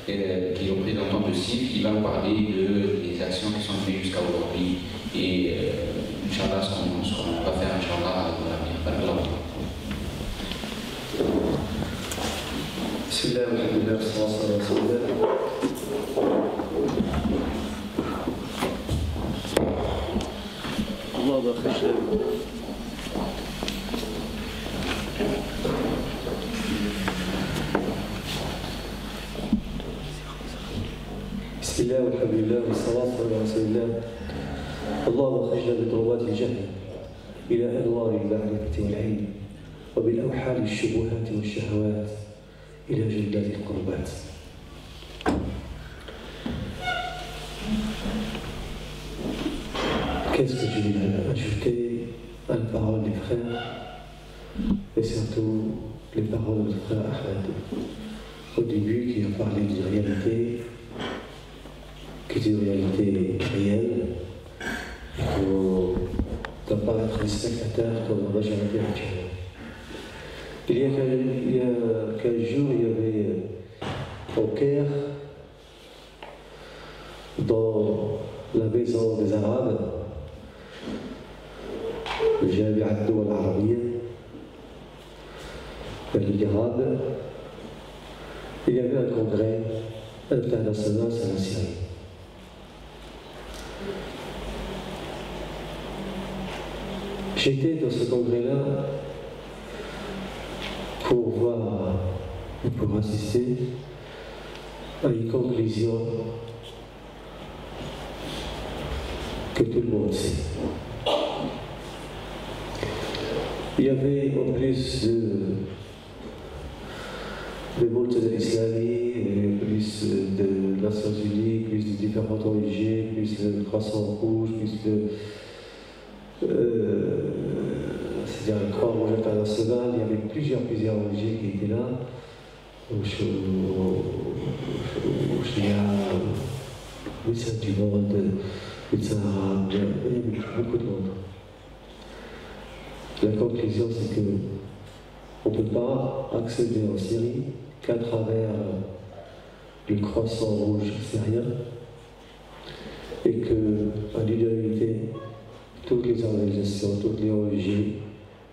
qui est représentant de CIF, qui va nous parler des actions qui sont menées jusqu'à aujourd'hui et Inch'Allah, ce qu'on va faire Inch'Allah dans l'avenir. بسم الله والحمد لله والصلاة والسلام على رسول الله. الله خشب. بسم الله والحمد لله والصلاة والسلام على رسول الله. اللهم اخرجنا بطلبات الجهل إلى أنوار المعرفة والعلم وبالأوحال الشبهات والشهوات إلى جنات القربات. Qu'est-ce que je vais ajouter à la parole des frères et surtout les paroles de frère Ahmed au début qui a parlé d'une réalité qui est une réalité réelle et qu'on ne doit pas être des spectateurs comme la majorité actuelle. Il y a 15 jours, il y avait au Caire, dans la maison des Arabes, le Jami'a al-Dawla al-Arabiyya, la Ligue arabe, il y avait un congrès international sur la Syrie. J'étais dans ce congrès-là pour voir et pour assister à une conclusion que tout le monde sait. Il y avait en plus de Moultana Islami, plus de Nations Unies, plus de différentes ONG, plus le Croissant Rouge, plus de c'est-à-dire le Croix-Rouge international, il y avait plusieurs ONG qui étaient là, au Chia, Médecins du Monde, Médecins Arabes, il y avait beaucoup de monde. La conclusion, c'est qu'on ne peut pas accéder en Syrie qu'à travers le Croissant Rouge syrien et qu'à l'unanimité, toutes les organisations, toutes les ONG,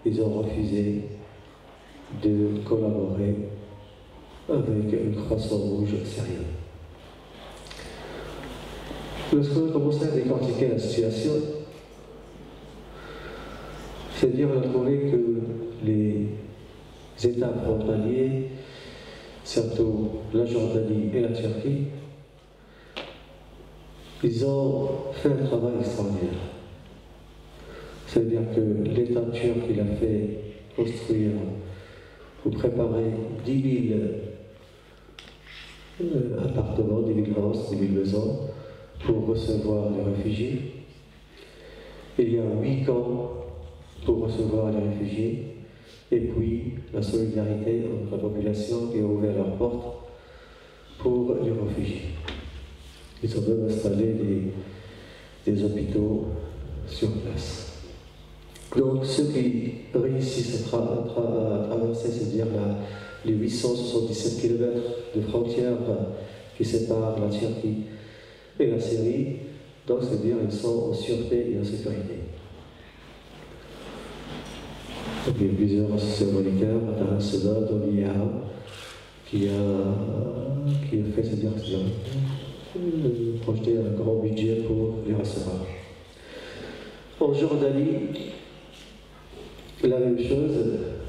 ils ont refusé de collaborer avec le Croissant Rouge syrien. Lorsqu'on a commencé à décortiquer la situation, c'est-à-dire on a trouvé que les États frontaliers, surtout la Jordanie et la Turquie, ils ont fait un travail extraordinaire. C'est-à-dire que l'État turc, il a fait construire ou préparer 10 000 appartements, 10 000 houses, 10 000 maisons pour recevoir les réfugiés. Il y a 8 camps pour recevoir les réfugiés. Et puis la solidarité entre la population qui a ouvert leurs portes pour les réfugiés. Ils ont même installé des hôpitaux sur place. Donc ceux qui réussissent à traverser, c'est-à-dire les 877 km de frontières qui séparent la Turquie et la Syrie, donc c'est-à-dire ils sont en sûreté et en sécurité. Donc, il y a plusieurs associations humanitaires internationales dans l'IA qui a fait, c'est-à-dire projeté un grand budget pour les recevoir. En Jordanie, la même chose,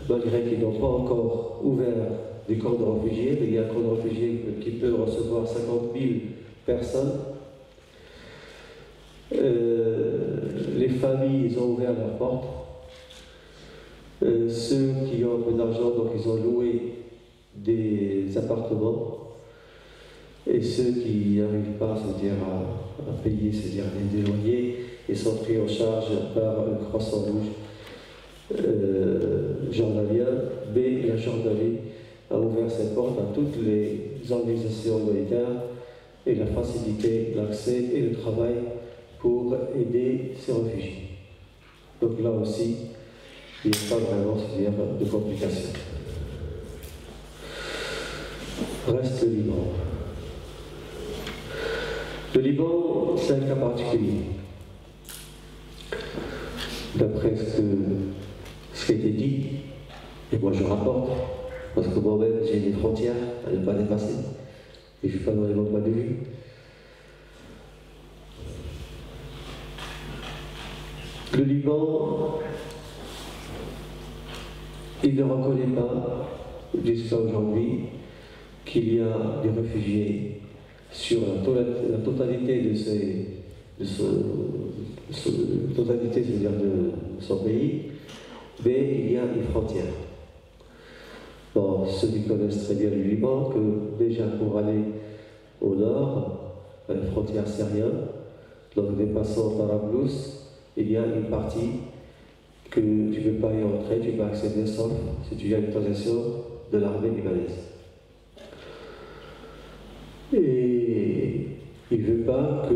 malgré qu'ils n'ont pas encore ouvert des camps de réfugiés, mais il y a un camp de réfugiés qui peut recevoir 50 000 personnes. Les familles, ils ont ouvert leurs portes. Ceux qui ont un peu d'argent, donc ils ont loué des appartements. Et ceux qui n'arrivent pas, c'est-à-dire à payer, c'est-à-dire des loyers, ils sont pris en charge par le Croissant Rouge jordanien. Mais la Jordanie a ouvert ses portes à toutes les organisations humanitaires et la facilité, l'accès et le travail pour aider ces réfugiés. Donc là aussi, il n'y a pas vraiment, c'est-à-dire, de complications. Reste le Liban. Le Liban, c'est un cas particulier. D'après ce qui a été dit, et moi je rapporte, parce que moi-même j'ai des frontières à ne pas dépasser, et je ne suis pas dans les bons points de vue. Le Liban, il ne reconnaît pas, jusqu'à aujourd'hui, qu'il y a des réfugiés sur la totalité de son pays, mais il y a une frontière. Bon, ceux qui connaissent très bien le Liban, que déjà pour aller au nord, à la frontière syrienne, donc dépassant Tarablouss, il y a une partie que tu ne peux pas y entrer, tu peux accéder sauf si tu as une autorisation de l'armée libanaise. Et il ne veut pas que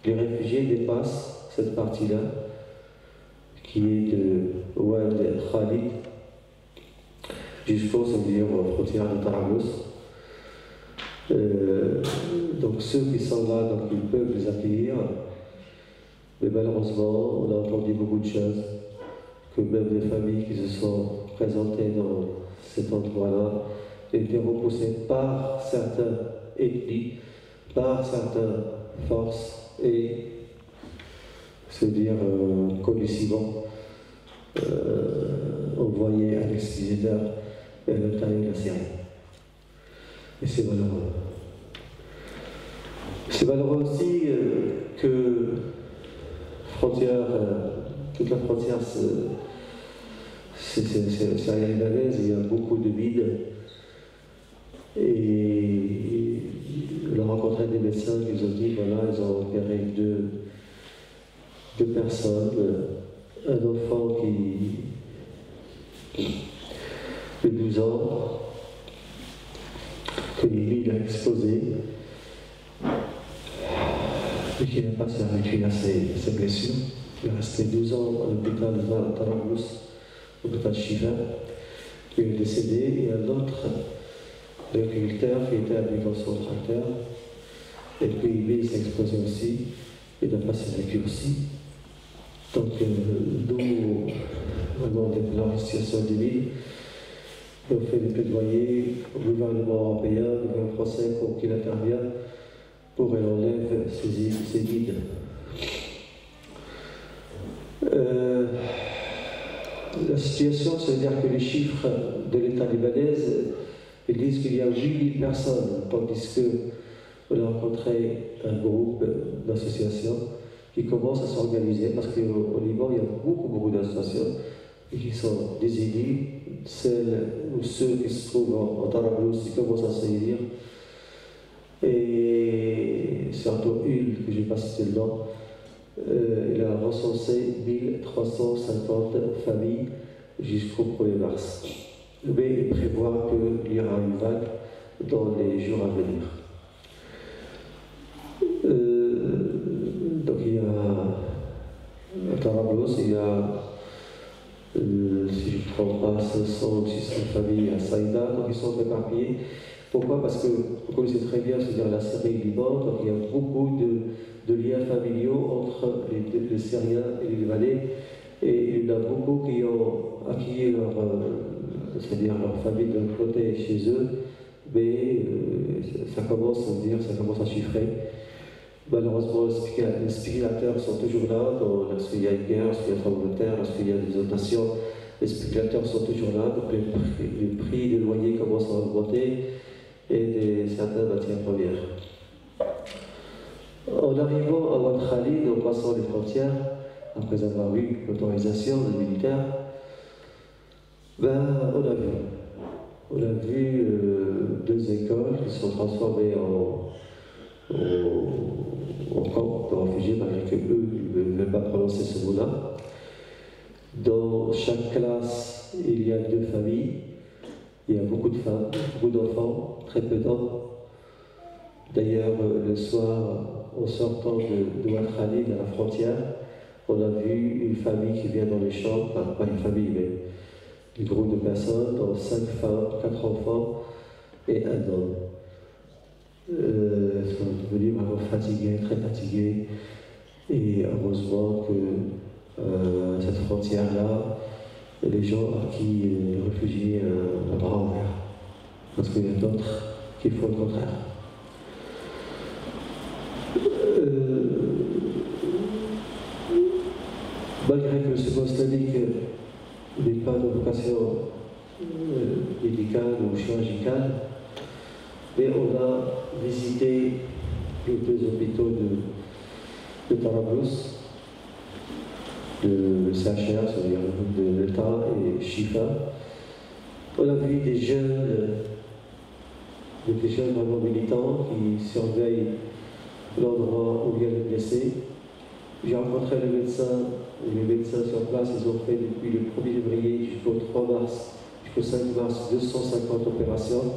les réfugiés dépassent cette partie-là, qui est de Ouad Khalid jusqu'aux frontières de Tarablouss. Donc ceux qui sont là, donc ils peuvent les accueillir, mais malheureusement, on a entendu beaucoup de choses, que même les familles qui se sont présentées dans cet endroit-là étaient repoussées par certaines ethnies, par certaines forces, et collectivement, envoyés à l'expéditeur et à l'intérieur de la Syrie. Et c'est malheureux. C'est malheureux aussi que toute la frontière syrienne-libanaise, il y a beaucoup de vides. Et on a rencontré des médecins qui nous ont dit, voilà, ils ont opéré deux personnes, un enfant de 12 ans, que lui a explosé, et qui n'a pas survécu à ses blessures. Il est resté 12 ans à l'hôpital de Tarablouss, l'hôpital Shifa, qui est décédé, et un autre agriculteur qui était avec son tracteur, et puis lui il s'est explosé aussi, il n'a pas survécu aussi. Donc nous, vraiment, déplorons la situation du ville. On fait des plaidoyers au gouvernement européen, au gouvernement français pour qu'il intervienne, pour qu'il enlève ces guides. La situation, c'est-à-dire que les chiffres de l'État libanais, ils disent qu'il y a 8000 personnes, tandis qu'on a rencontré un groupe d'associations qui commencent à s'organiser, parce qu'au Liban, il y a beaucoup d'associations qui sont désignées, celles ou ceux qui se trouvent en Tarablouss, qui commencent à se réunir. Et surtout une, que je n'ai pas cité le nom, il a recensé 1350 familles jusqu'au 1er mars. Mais il prévoit qu'il y aura une vague dans les jours à venir. Donc il y a à Tarablouss, il y a, si je ne me trompe pas, 500 ou 600 familles à Saïda, donc ils sont éparpillés. Pourquoi? Parce que vous connaissez très bien, c'est-à-dire la Syrie et le Liban, donc il y a beaucoup de liens familiaux entre les Syriens et les Libanais, et il y en a beaucoup qui ont acquis leur famille de l'autre côté chez eux, mais ça commence à chiffrer. Malheureusement, les spéculateurs sont toujours là, lorsqu'il y a une guerre, lorsqu'il y a un tremblement de terre, lorsqu'il y a des inondations, les spéculateurs sont toujours là, donc les prix des loyers commencent à augmenter, et certaines matières premières. En arrivant à Ouad Khalid, en passant les frontières, après avoir eu l'autorisation des militaires, on a vu deux écoles qui se sont transformées en camp de réfugiés, malgré qu'eux ne veulent pas prononcer ce mot-là. Dans chaque classe, il y a 2 familles. Il y a beaucoup de femmes, beaucoup d'enfants, très peu d'hommes. D'ailleurs, le soir, en sortant de Ouad Khalid à la frontière, on a vu une famille qui vient dans les champs, enfin, pas une famille, mais un groupe de personnes, dont 5 femmes, 4 enfants et un homme. sont devenus vraiment fatigués, très fatigués. Et heureusement que cette frontière-là, les gens à qui les réfugiés un bras ouvert. Parce qu'il y a d'autres qui font le contraire. Malgré que ce poste islamique n'est pas de vocation médicale ou chirurgicale, mais on a visité les deux hôpitaux de Tarablouss, le CHR, c'est-à-dire de l'État, et Chifa. On a vu des jeunes vraiment militants qui surveillent l'endroit où il y a les blessés. J'ai rencontré les médecins sur place, ils ont fait depuis le 1er février jusqu'au 3 mars, jusqu'au 5 mars, 250 opérations.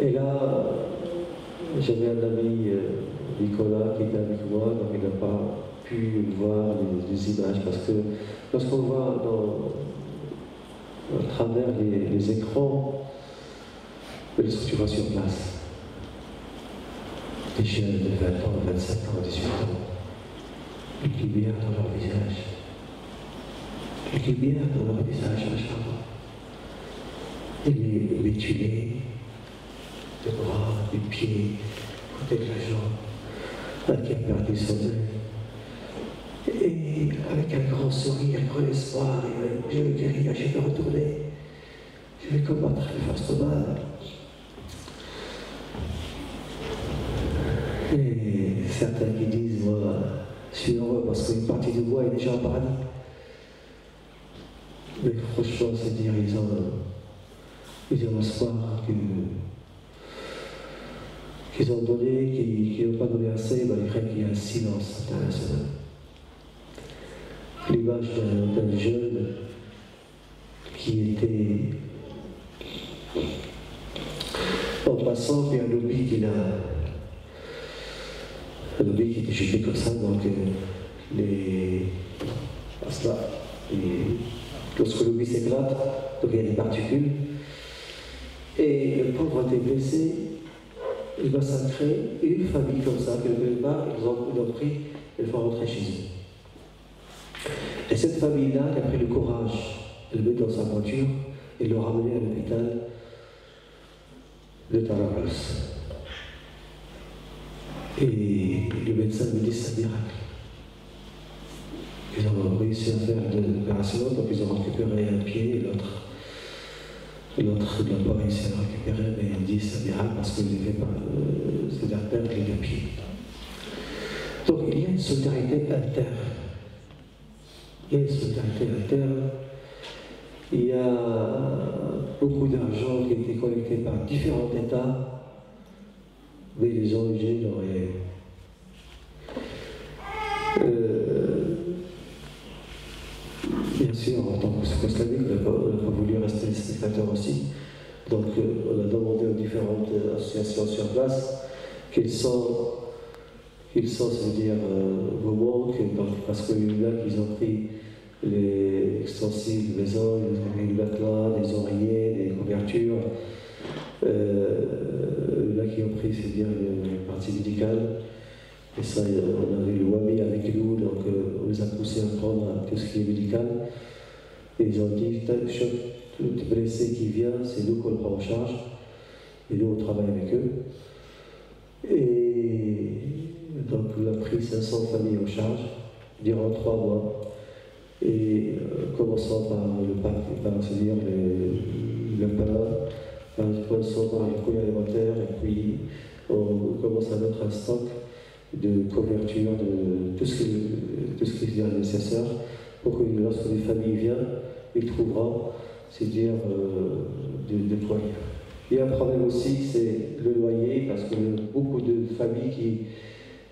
Et là, j'avais un ami, Nicolas, qui était avec moi, donc il n'a pas pu voir les images, parce que lorsqu'on voit à travers les écrans, les structures sur place, des jeunes de 20 ans, 25 ans, 18 ans, une lumière dans leur visage. Une lumière dans leur visage, machallah. Et les mutilés, des bras, des pieds, côté de la jambe, un qui a perdu son œil. Et avec un grand sourire, un grand espoir, je vais guérir, je vais retourner, je vais combattre le face au mal. Et certains qui disent, moi, je suis heureux parce qu'une partie de moi est déjà en paradis. Mais franchement, c'est dire, ils ont espoir qu'ils ont donné, qu'ils n'ont pas donné assez, malgré qu'il y a un silence international. L'image d'un jeune qui était en passant, puis un lobby qu'il a. Un lobby qui était jeté comme ça, donc lorsque le lobby s'éclate, donc il y a des particules, et le pauvre était blessé, il massacrait une famille comme ça, quelque part, ils ont pris, et le font rentrer chez eux. Et cette famille-là, qui a pris le courage de le mettre dans sa voiture et le ramener à l'hôpital de Tarablouss. Et le médecin me dit c'est un miracle. Ils ont réussi à faire l'opération, donc ils ont récupéré un pied et l'autre n'a pas réussi à le récupérer, mais il dit c'est un miracle parce que c'est la perte des deux pieds. Donc il y a une solidarité interne. Il y a une solidarité interne. Il y a beaucoup d'argent qui a été collecté par différents États. Mais les origines auraient. Bien sûr, en tant que islamique, on n'a pas voulu rester spectateur aussi. Donc, on a demandé aux différentes associations sur place quels sont, c'est-à-dire, vos manques, parce qu'il y en a qui ont pris les extensibles de maison, ils ont pris les matelas, des oreillers, des couvertures. Là qui ont pris, c'est-à-dire les parties médicales. Et ça, on avait le WAMI avec nous, donc on les a poussés à prendre tout ce qui est médical. Et ils ont dit, tout blessé qui vient, c'est nous qu'on le prend en charge. Et nous, on travaille avec eux. Et donc, on a pris 500 familles en charge durant 3 mois. Et commençant par c'est-à-dire le pain, commençant par les couilles alimentaires, et puis on commence à mettre un stock de couverture, de tout ce qui est nécessaire pour que lorsque les familles viennent, ils trouveront, c'est-à-dire des toilettes. Il y a un problème aussi, c'est le loyer, parce que beaucoup de familles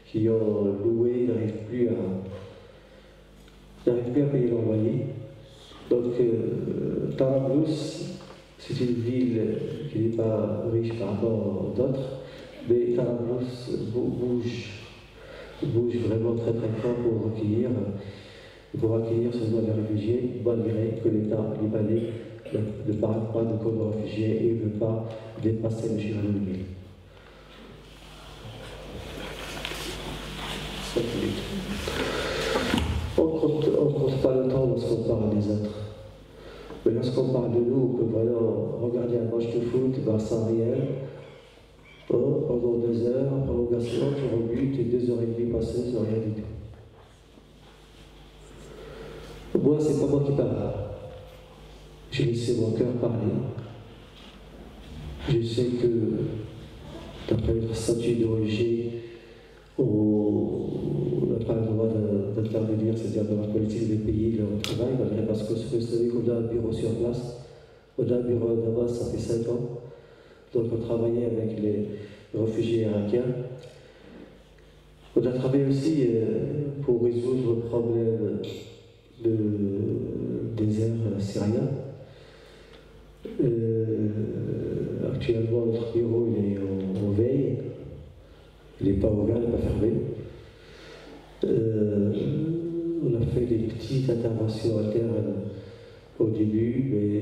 qui ont loué n'arrivent plus à payer leur loyer. Donc Tarablouss, c'est une ville qui n'est pas riche par rapport à d'autres, mais Tarablouss bouge vraiment très très fort pour accueillir ces réfugiés, malgré que l'État libanais ne parle pas de camp de réfugiés et ne veut pas dépasser le chiffre de 1000. 30 minutes. On ne compte pas le temps lorsqu'on parle des autres. Mais lorsqu'on parle de nous, on peut vraiment regarder un match de foot, Barça réel, pendant 2 heures, prolongation, tu rebutes et 2 heures et demie passées sans rien du tout. Moi, c'est pas moi qui parle. J'ai laissé mon cœur parler. Je sais que, d'après le statut d'ONG, on n'a pas le droit d'intervenir, c'est-à-dire dans la politique des pays, de leur travail, parce que vous savez qu'on a un bureau sur place. On a un bureau à Damas, ça fait 5 ans. Donc on travaillait avec les réfugiés irakiens. On a travaillé aussi pour résoudre le problème de désert syrien. Actuellement, notre bureau il est en veille. Il n'est pas ouvert, il n'est pas fermé. On a fait des petites interventions internes au début, mais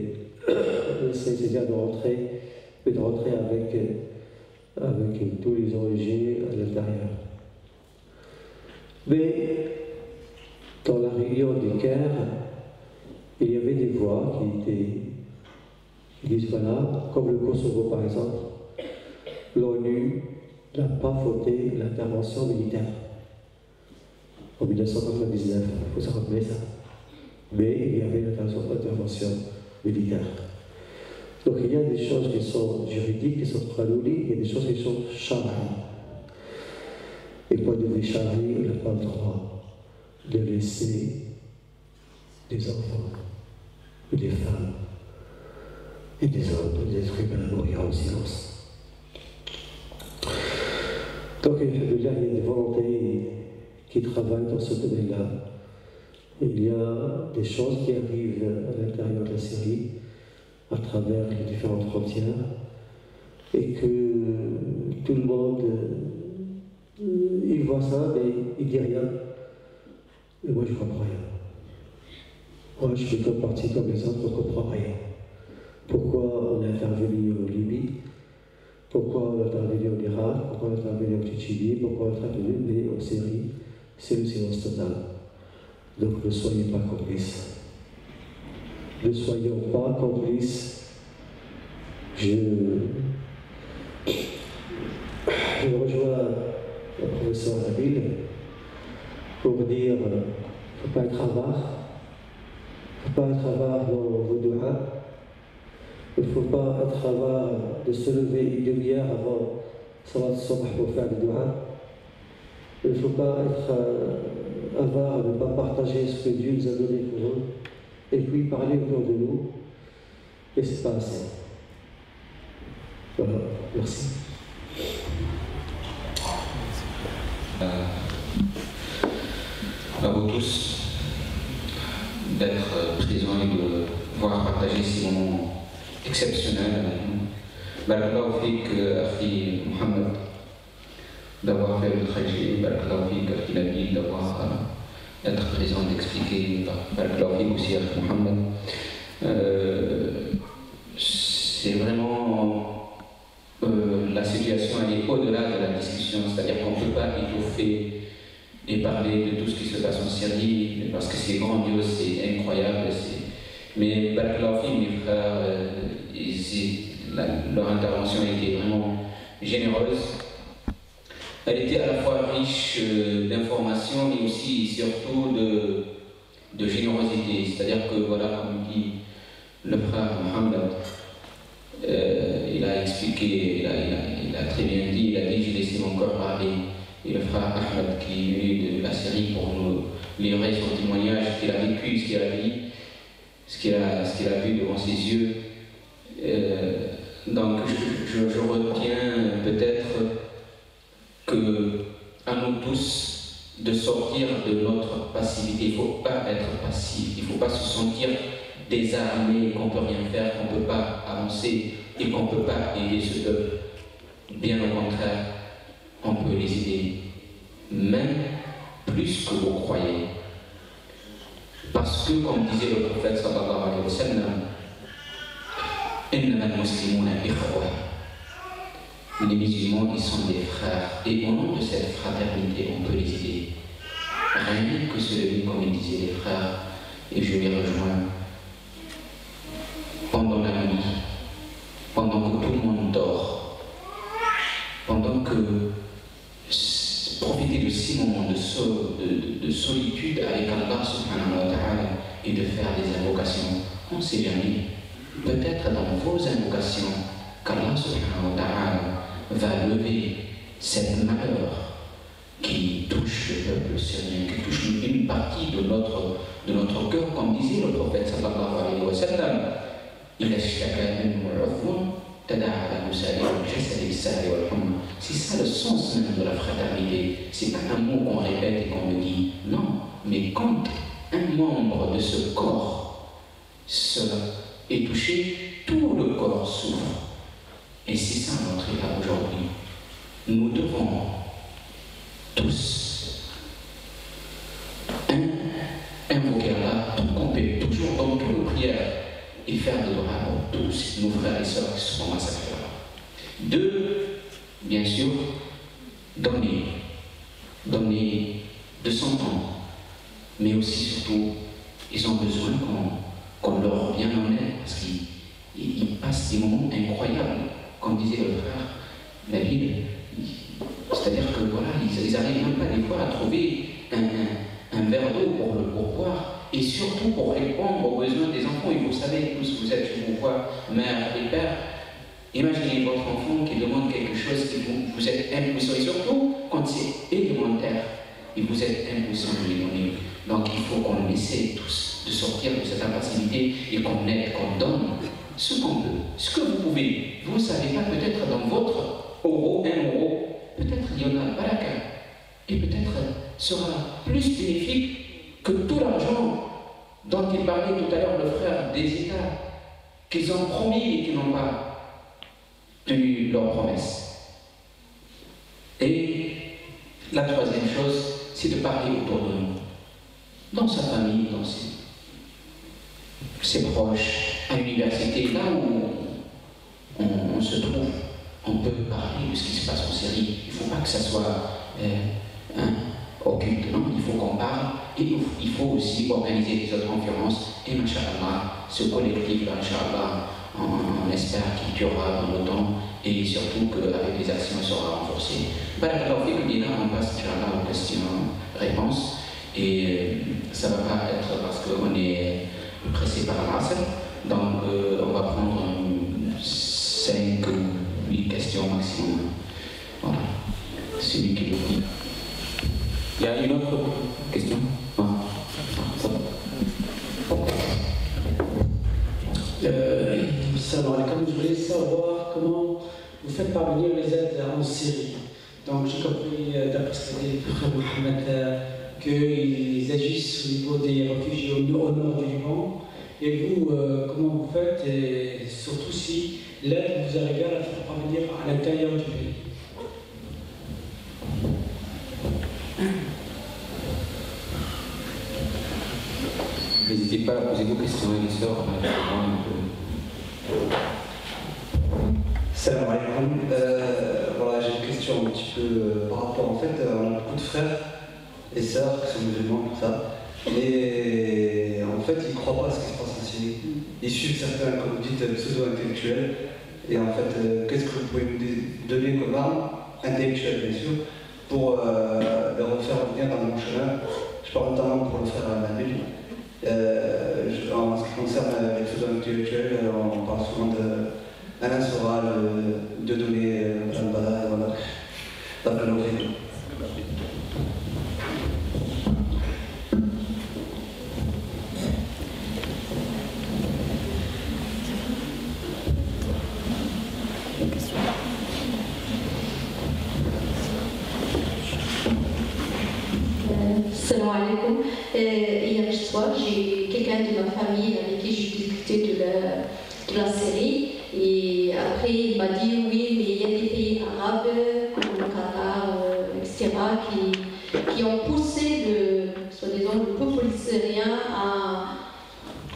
c'est-à-dire de rentrer avec tous les ONG à l'intérieur. Mais dans la région du Caire, il y avait des voix qui disent voilà, comme le Kosovo par exemple, l'ONU n'a pas voté l'intervention militaire en 1999, il faut se rappeler ça. Mais il y avait l'intervention militaire. Donc il y a des choses qui sont juridiques, qui sont qanouni, il y a des choses qui sont shari. Et point de vue shari, il n'a pas le droit de laisser des enfants, ou des femmes, et des hommes, des êtres humains mourir en silence. Donc il y a des volontés qui travaillent dans ce domaine-là. Il y a des choses qui arrivent à l'intérieur de la Syrie, à travers les différentes frontières, et que tout le monde, il voit ça, mais il ne dit rien. Et moi, je ne comprends rien. Moi, je fais comme partie comme les autres, on ne comprend rien. Pourquoi on a intervenu en Libye? Pourquoi on a intervenu en Irak? Pourquoi on a intervenu en Tchétchénie? Pourquoi on a intervenu? Mais en Syrie, c'est le silence total. Donc ne soyez pas complices. Ne soyons pas complices. Je rejoins le professeur Nabil pour dire il ne faut pas être avare. Il ne faut pas être avare dans vos doigts. Il ne faut pas être avare de se lever une demi-heure avant Salat Sobh pour faire des doigts. Il ne faut pas être avare de ne pas partager ce que Dieu nous a donné pour eux. Et puis parler autour de nous. Et c'est pas assez. Voilà, merci. À vous tous d'être présents et de pouvoir partager ces moments exceptionnels avec nous. Barakallahu fik, Akhi Mohamed, d'avoir fait le trajet. Barakallahu fik, Akhi Nabil, d'avoir d'être présent, d'expliquer. Barakallahu fik aussi, Akhi Mohamed. C'est vraiment la situation, elle est au-delà de la discussion, c'est-à-dire qu'on ne peut pas étoffer et parler de tout ce qui se passe en Syrie, parce que c'est grandiose, c'est incroyable. Mais Barakallahu fik, mes frères, leur intervention était vraiment généreuse. Elle était à la fois riche d'informations, mais aussi surtout de générosité. C'est-à-dire que, voilà, comme dit le frère Mohamed, il a expliqué, il a très bien dit, il a dit j'ai laissé mon corps parler. Et le frère Ahmed qui est venu de la Syrie pour nous livrer son témoignage, ce qu'il a vécu, ce qu'il a dit, ce qu'il a vu devant ses yeux. Donc je retiens peut-être que à nous tous de sortir de notre passivité. Il ne faut pas être passif, il ne faut pas se sentir désarmé, qu'on ne peut rien faire, qu'on ne peut pas avancer et qu'on ne peut pas aider ce peuple. Bien au contraire, on peut les aider, même plus que vous croyez. Parce que, comme disait le prophète sallallahu alayhi wa sallam, les musulmans, ils sont des frères, et au nom de cette fraternité, on peut les aider. rien que se lever, comme ils disaient les frères, et je les rejoins, pendant la nuit, pendant que tout le monde dort, pendant que profiter de ces moments de solitude avec Allah subhanahu wa ta'ala et de faire des invocations, on ne sait jamais. Peut-être dans vos invocations qu'Allah subhanahu wa ta'ala va lever cette malheur qui touche le peuple syrien, qui touche une partie de notre cœur, comme disait le prophète sallallahu alayhi wa sallam. C'est ça le sens même de la fraternité. C'est pas un mot qu'on répète et qu'on le dit. Non, mais quand un membre de ce corps est touché, tout le corps souffre. Et c'est ça notre état aujourd'hui. Nous devons tous invoquer Allah, tout compter, toujours dans toutes nos prières, et faire de dua pour tous nos frères et sœurs qui sont massacrés là. Deux, bien sûr, donner de son temps, mais aussi surtout, ils ont besoin qu'on leur vienne en aide, parce qu'ils passent des moments incroyables, comme disait le frère Nabil. C'est-à-dire que voilà, ils n'arrivent même pas des fois à trouver un verre d'eau pour boire. Et surtout pour répondre aux besoins des enfants. Et vous savez tous, vous êtes, je vous vois, mère et père, imaginez votre enfant qui demande quelque chose et vous êtes impuissant. Et surtout quand c'est élémentaire et vous êtes impuissant de lui donner. Donc il faut qu'on essaie tous de sortir de cette impassivité et qu'on aide, qu'on donne ce qu'on peut, ce que vous pouvez. Vous ne savez pas, peut-être dans votre euro, 1 euro, peut-être il y en a baraka. Et peut-être sera plus bénéfique que tout l'argent dont il parlait tout à l'heure le frère des États, qu'ils ont promis et qui n'ont pas tenu leurs promesses. Et la troisième chose, c'est de parler autour de nous, dans sa famille, dans ses proches, à l'université, là où on se trouve, on peut parler de ce qui se passe en Syrie. Il ne faut pas que ça soit occulte, non, il faut qu'on parle et il faut aussi organiser des autres conférences et Inch'Allah, ce collectif-là, Inch'Allah, on espère qu'il durera dans le temps et surtout qu'avec les actions il sera renforcé. Barakallahu fik, Dina, on passe Inch'Allah aux questions-réponses et ça ne va pas être parce qu'on est pressé par l'Asr, donc on va prendre 5 ou 8 questions maximum. Voilà, c'est lui qui le dit. Il y a une autre question? Comme je voulais savoir comment vous faites parvenir les aides en Syrie. Donc j'ai compris, d'après ce qu'a dit le frère Mohamed, qu'ils agissent au niveau des réfugiés au nord du Liban. Et vous, comment vous faites, et surtout si l'aide vous arrivez à la faire parvenir à l'intérieur du pays? N'hésitez pas à poser vos questions, les sœurs. Salam alaikum. Voilà, j'ai une question un petit peu par rapport, en fait, on a beaucoup de frères et sœurs qui sont musulmans, tout ça, mais en fait, ils ne croient pas à ce qui se passe en Syrie. Ils suivent certains, comme vous dites, pseudo-intellectuels, et en fait, qu'est-ce que vous pouvez nous donner comme arme, intellectuelle bien sûr, pour leur faire revenir dans le bon chemin? Je parle notamment pour le frère Nabil. En ce qui concerne les pseudo-intellectuels, on parle souvent d'Alain Soral, de donner Al-Bala, voilà. Salam alaikum. Hier soir, j'ai quelqu'un de ma famille avec qui j'ai discuté de la Syrie. Et après, il m'a dit oui, mais il y a des pays arabes, comme le Qatar, etc., qui ont poussé soi-disant, le peuple syrien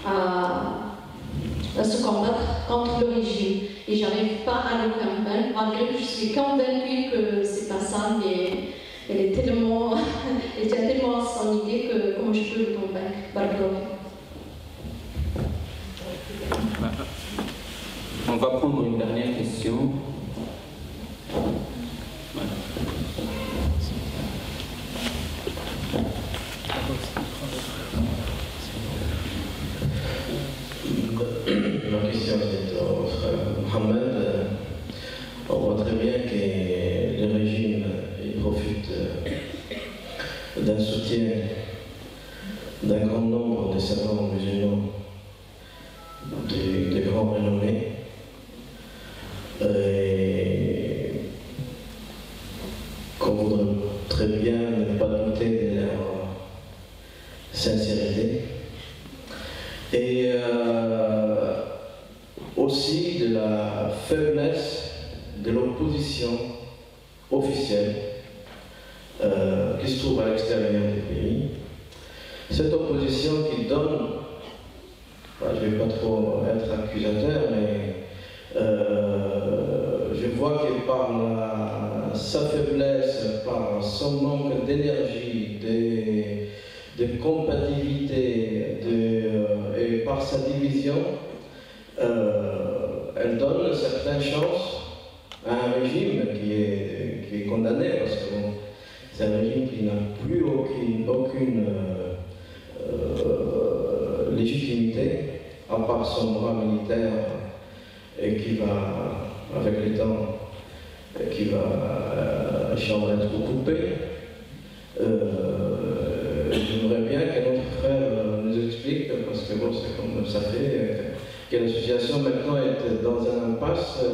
à se combattre contre le régime. Et j'arrive pas à le convaincre, malgré que je suis convaincue que c'est pas ça, mais elle est tellement, elle tient tellement à son idée que comment je peux le convaincre. Barakallahu. On va prendre une dernière question. Ma question est au frère Mohamed. On voit très bien que le régime il profite d'un soutien d'un grand nombre de savants musulmans de grand renommée. Qu'on voudrait très bien ne pas douter de leur sincérité. Et aussi de la faiblesse de l'opposition officielle qui se trouve à l'extérieur du pays. Cette opposition qui donne, je ne vais pas trop être accusateur, mais je vois que par sa faiblesse, par son manque d'énergie, de compatibilité et par sa division, elle donne certaines chances à un régime qui est condamné, parce que bon, c'est un régime qui n'a plus aucune légitimité, à part son bras militaire, et qui va, avec le temps, qui va changer être coupé. J'aimerais bien que notre frère nous explique, parce que bon, c'est comme ça fait, que l'association maintenant est dans un impasse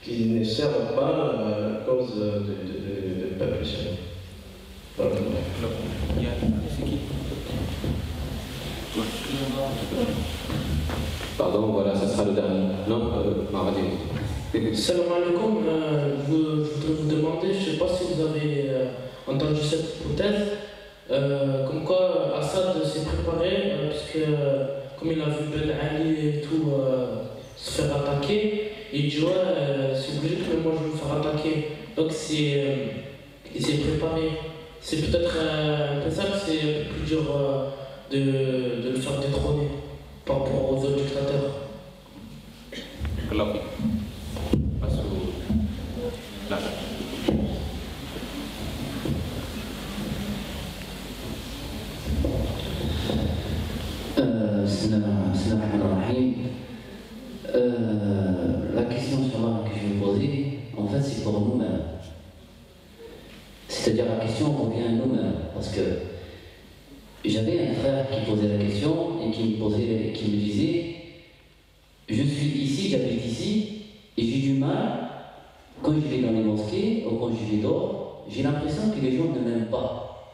qui ne sert pas à la cause du peuple syrien. Pardon, voilà, ça sera le dernier. Non, Maradi. Salam alaikum, je voudrais vous demander, je ne sais pas si vous avez entendu cette hypothèse, comme quoi Assad s'est préparé, puisque comme il a vu Ben Ali et tout se faire attaquer, il dit ouais, c'est obligé que moi je vais me faire attaquer. Donc il s'est préparé. C'est peut-être un peu ça que c'est un peu plus dur de le faire détrôner par rapport aux autres dictateurs. La question que je vais poser, en fait, c'est pour nous-mêmes. C'est-à-dire la question revient à nous-mêmes. Parce que j'avais un frère qui posait la question et qui me disait je suis ici, j'habite ici, et j'ai du mal, quand je vais dans les mosquées ou quand je vais dehors, j'ai l'impression que les gens ne m'aiment pas.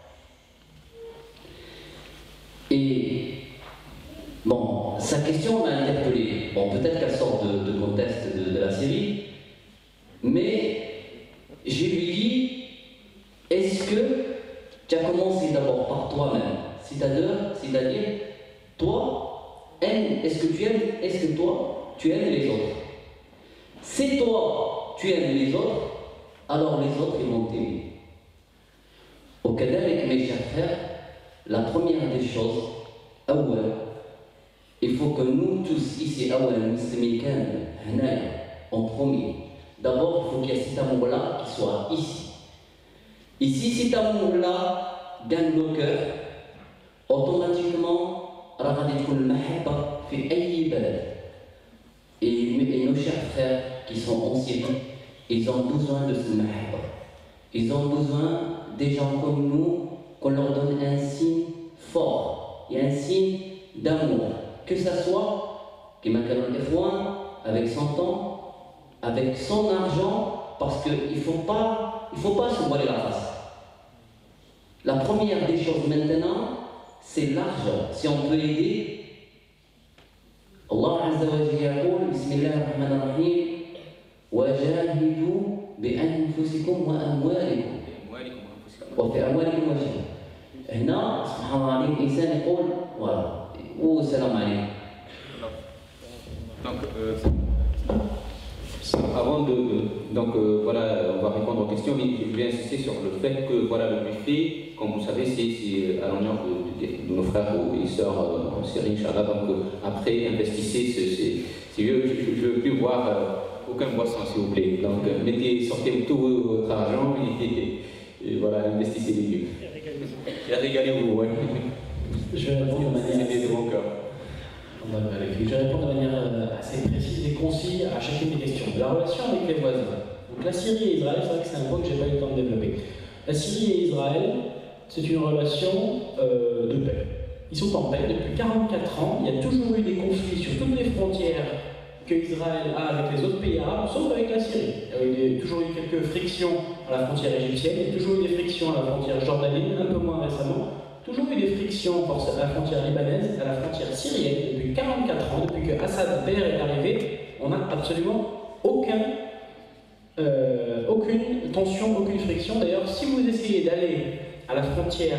Et bon, sa question m'a interpellé. Bon, peut-être qu'elle sort de contexte de la série, mais je lui dis, est-ce que tu as commencé d'abord par toi-même, c'est-à-dire, toi, est-ce que toi, tu aimes les autres? Si toi, tu aimes les autres, alors les autres, ils vont t'aimer. Au Canada, avec mes chers frères, la première des choses, il faut que nous tous ici, en premier, d'abord, il faut qu'il y ait cet amour-là qui soit ici. Ici, cet amour-là gagne nos cœurs, automatiquement, et nos chers frères qui sont en Syrie, ils ont besoin de ce mahabba. Ils ont besoin des gens comme nous, qu'on leur donne un signe fort et un signe d'amour. Que ça soit, avec son temps, avec son argent, parce qu'il ne faut pas se voiler la face. La première des choses maintenant, c'est l'argent. Si on peut aider, Allah Azza wa Jalla yaqul, Bismillah ar-Rahman ar-Rahim, وجاهدوا بأنفسكم وأموالكم وفي أموالكم وجهاد. هنا سبحان الله العظيم الإنسان يقول والسلام عليكم. Donc, avant donc voilà, on va répondre aux questions, mais je vais insister sur le fait que voilà, le buffet, comme vous savez, c'est à l'honneur de nos frères et sœurs en Syrie, Inch'Allah. Donc après, investissez je ne veux plus voir aucun boisson, s'il vous plaît. Donc sortez tout votre argent et voilà, investissez les lieux. Et régalez-vous, ouais. Je vais répondre de manière assez précise et concise à chacune des questions. La relation avec les voisins. Donc la Syrie et Israël, c'est vrai que c'est un point que je n'ai pas eu le temps de développer. La Syrie et Israël, c'est une relation de paix. Ils sont en paix depuis 44 ans. Il y a toujours eu des conflits sur toutes les frontières que Israël a avec les autres pays arabes, sauf avec la Syrie. Il y a toujours eu quelques frictions à la frontière égyptienne, il y a toujours eu des frictions à la frontière jordanienne, un peu moins récemment. Toujours eu des frictions à la frontière libanaise, à la frontière syrienne, depuis 44 ans, depuis que Assad père est arrivé, on n'a absolument aucune tension, aucune friction. D'ailleurs, si vous essayez d'aller à la frontière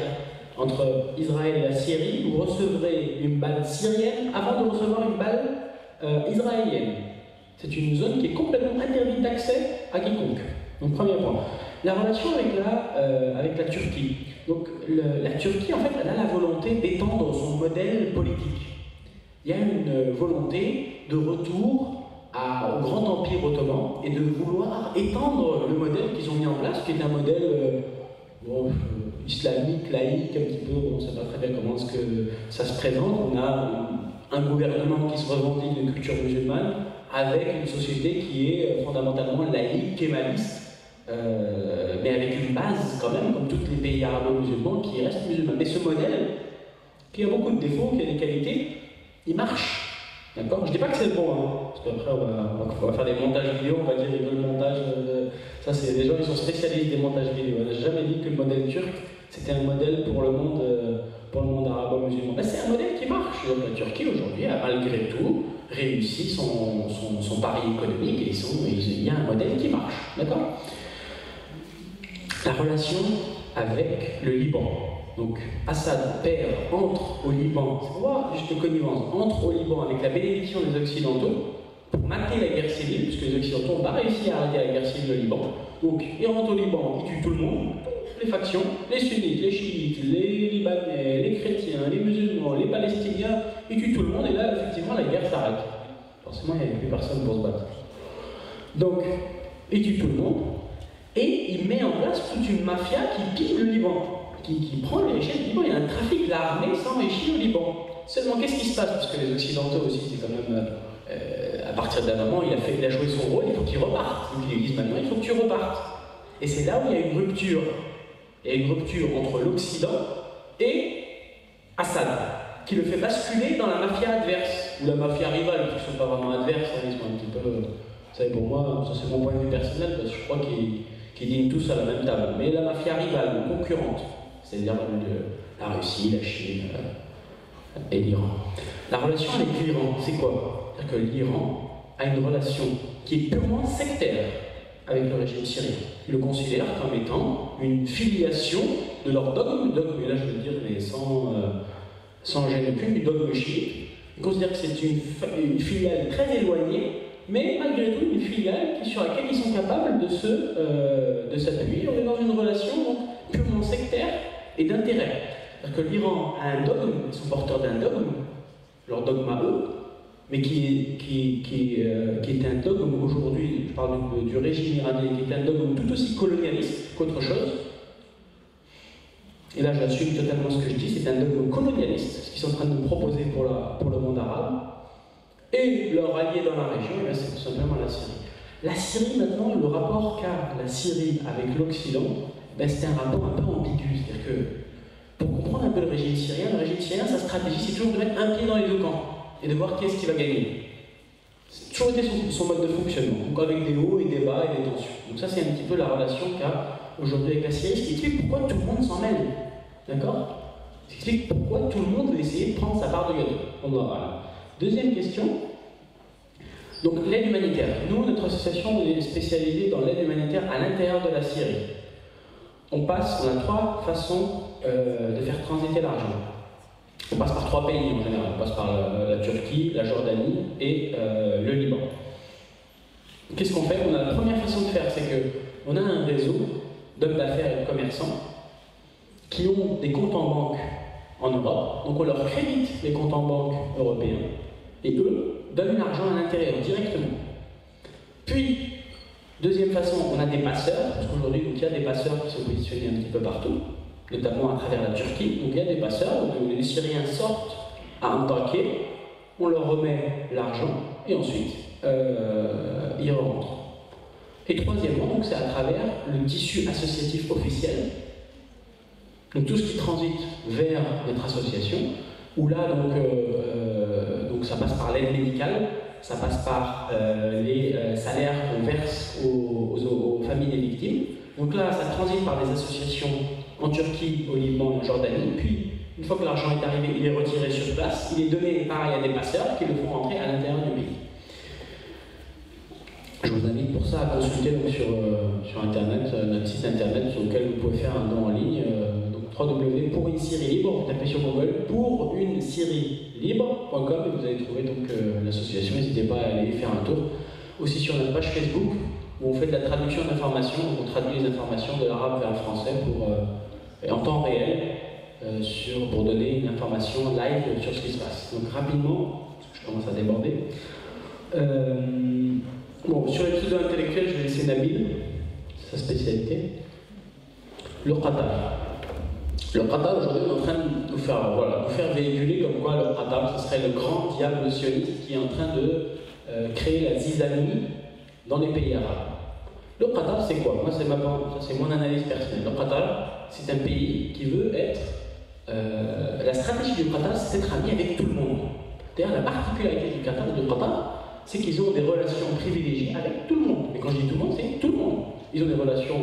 entre Israël et la Syrie, vous recevrez une balle syrienne avant de recevoir une balle israélienne. C'est une zone qui est complètement interdite d'accès à quiconque. Donc, premier point. La relation avec la Turquie. Donc, la Turquie, en fait, elle a la volonté d'étendre son modèle politique. Il y a une volonté de retour au grand empire ottoman et de vouloir étendre le modèle qu'ils ont mis en place, qui est un modèle islamique, laïque, un petit peu, on ne sait pas très bien comment est-ce que ça se présente. On a un gouvernement qui se revendique de culture musulmane avec une société qui est fondamentalement laïque, kémaliste, mais avec une base quand même, comme tous les pays arabo-musulmans, qui restent musulmans. Mais ce modèle, qui a beaucoup de défauts, qui a des qualités, il marche. D'accord ? Je ne dis pas que c'est bon, hein, parce qu'après on va faire des montages vidéo, on va dire le montage. Ça, c'est des gens qui sont spécialistes des montages vidéo. On n'a jamais dit que le modèle turc, c'était un modèle pour le monde arabo-musulman. Mais c'est un modèle qui marche. Donc, la Turquie aujourd'hui a malgré tout réussi son pari économique et il y a un modèle qui marche. D'accord ? La relation avec le Liban. Donc Assad, père, entre au Liban, c'est quoi juste de connivence, entre au Liban avec la bénédiction des Occidentaux pour mater la guerre civile, puisque les Occidentaux n'ont pas réussi à arrêter la guerre civile au Liban. Donc il rentre au Liban, il tue tout le monde, toutes les factions, les sunnites, les chiites, les libanais, les chrétiens, les musulmans, les palestiniens, il tue tout le monde et là effectivement la guerre s'arrête. Forcément il n'y a plus personne pour se battre. Donc il tue tout le monde et il met en place toute une mafia qui pille le Liban. Qui prend les richesses du Liban. Il y a un trafic, l'armée s'enrichit au Liban. Seulement, qu'est-ce qui se passe? Parce que les Occidentaux aussi, c'est quand même, à partir d'un moment, il a joué son rôle, il faut qu'il reparte. Donc ils lui disent maintenant, il faut que tu repartes. Et c'est là où il y a une rupture. Il y a une rupture entre l'Occident et Assad, qui le fait basculer dans la mafia adverse, ou la mafia rivale, qui ne sont pas vraiment adverses, hein, ils sont un petit peu... Vous savez, pour moi, ça c'est mon point de vue personnel, parce que je crois qu'ils dînent tous à la même table. Mais la mafia rivale, concurrente, c'est-à-dire la Russie, la Chine et l'Iran. La relation avec l'Iran, c'est quoi? C'est-à-dire que l'Iran a une relation qui est purement sectaire avec le régime syrien. Ils le considèrent comme étant une filiation de leur dogme, et là je veux dire, mais sans gêne aucune, du dogme chiite. Ils considèrent que c'est une filiale très éloignée, mais malgré tout une filiale sur laquelle ils sont capables de s'appuyer. On est dans une relation donc, purement sectaire et d'intérêt. C'est-à-dire que l'Iran a un dogme, ils sont porteurs d'un dogme, leur dogme à eux, mais qui est un dogme aujourd'hui, je parle du régime iranien, qui est un dogme tout aussi colonialiste qu'autre chose. Et là j'assume totalement ce que je dis, c'est un dogme colonialiste, ce qu'ils sont en train de nous proposer pour le monde arabe. Et leur allié dans la région, c'est tout simplement la Syrie. La Syrie, maintenant, le rapport qu'a la Syrie avec l'Occident, c'est un rapport un peu ambigu. C'est-à-dire que, pour comprendre un peu le régime syrien, sa stratégie, c'est toujours de mettre un pied dans les deux camps et de voir qui est-ce qui va gagner. C'est toujours été son mode de fonctionnement, donc avec des hauts et des bas et des tensions. Donc ça, c'est un petit peu la relation qu'a aujourd'hui avec la Syrie, ce qui explique pourquoi tout le monde s'en mêle. D'accord? Ce qui explique pourquoi tout le monde veut essayer de prendre sa part de gâteau. Deuxième question, donc l'aide humanitaire. Nous, notre association est spécialisée dans l'aide humanitaire à l'intérieur de la Syrie. On a trois façons de faire transiter l'argent. On passe par trois pays en général. On passe par la Turquie, la Jordanie et le Liban. Qu'est-ce qu'on fait? La première façon de faire, c'est qu'on a un réseau d'hommes d'affaires et de commerçants qui ont des comptes en banque en Europe, donc on leur crédite les comptes en banque européens, et eux donnent l'argent à l'intérieur directement. Puis, deuxième façon, on a des passeurs, parce qu'aujourd'hui il y a des passeurs qui sont positionnés un petit peu partout, notamment à travers la Turquie. Donc il y a des passeurs, où les Syriens sortent à Antakya, on leur remet l'argent, et ensuite ils rentrent. Et troisièmement, donc c'est à travers le tissu associatif officiel, donc tout ce qui transite vers notre association, où là donc ça passe par l'aide médicale, ça passe par les salaires qu'on verse aux familles des victimes. Donc là, ça transite par des associations en Turquie, au Liban et en Jordanie, puis une fois que l'argent est arrivé, il est retiré sur place, il est donné pareil à des passeurs qui le font rentrer à l'intérieur du pays. Je vous invite pour ça à consulter donc, sur internet, notre site internet sur lequel vous pouvez faire un don en ligne, donc www.pour une Syrie libre, vous tapez sur Google pour une Syrie libre.com et vous allez trouver donc l'association, n'hésitez pas à aller faire un tour. Aussi sur notre page Facebook où on fait de la traduction d'informations, on traduit les informations de l'arabe vers le français en temps réel pour donner une information live sur ce qui se passe. Donc rapidement, parce que je commence à déborder. Bon, sur les pseudo-intellectuels, je vais laisser Nabil, c'est sa spécialité. Le Qatar. Le Qatar, aujourd'hui, on est en train de nous faire véhiculer comme quoi le Qatar, ce serait le grand diable sioniste qui est en train de créer la zizanie dans les pays arabes. Le Qatar, c'est quoi? Moi, c'est mon analyse personnelle. Le Qatar, c'est un pays qui veut être... la stratégie du Qatar, c'est d'être ami avec tout le monde. D'ailleurs, la particularité du Qatar et du Qatar, c'est qu'ils ont des relations privilégiées avec tout le monde. Mais quand je dis tout le monde, c'est tout le monde. Ils ont des relations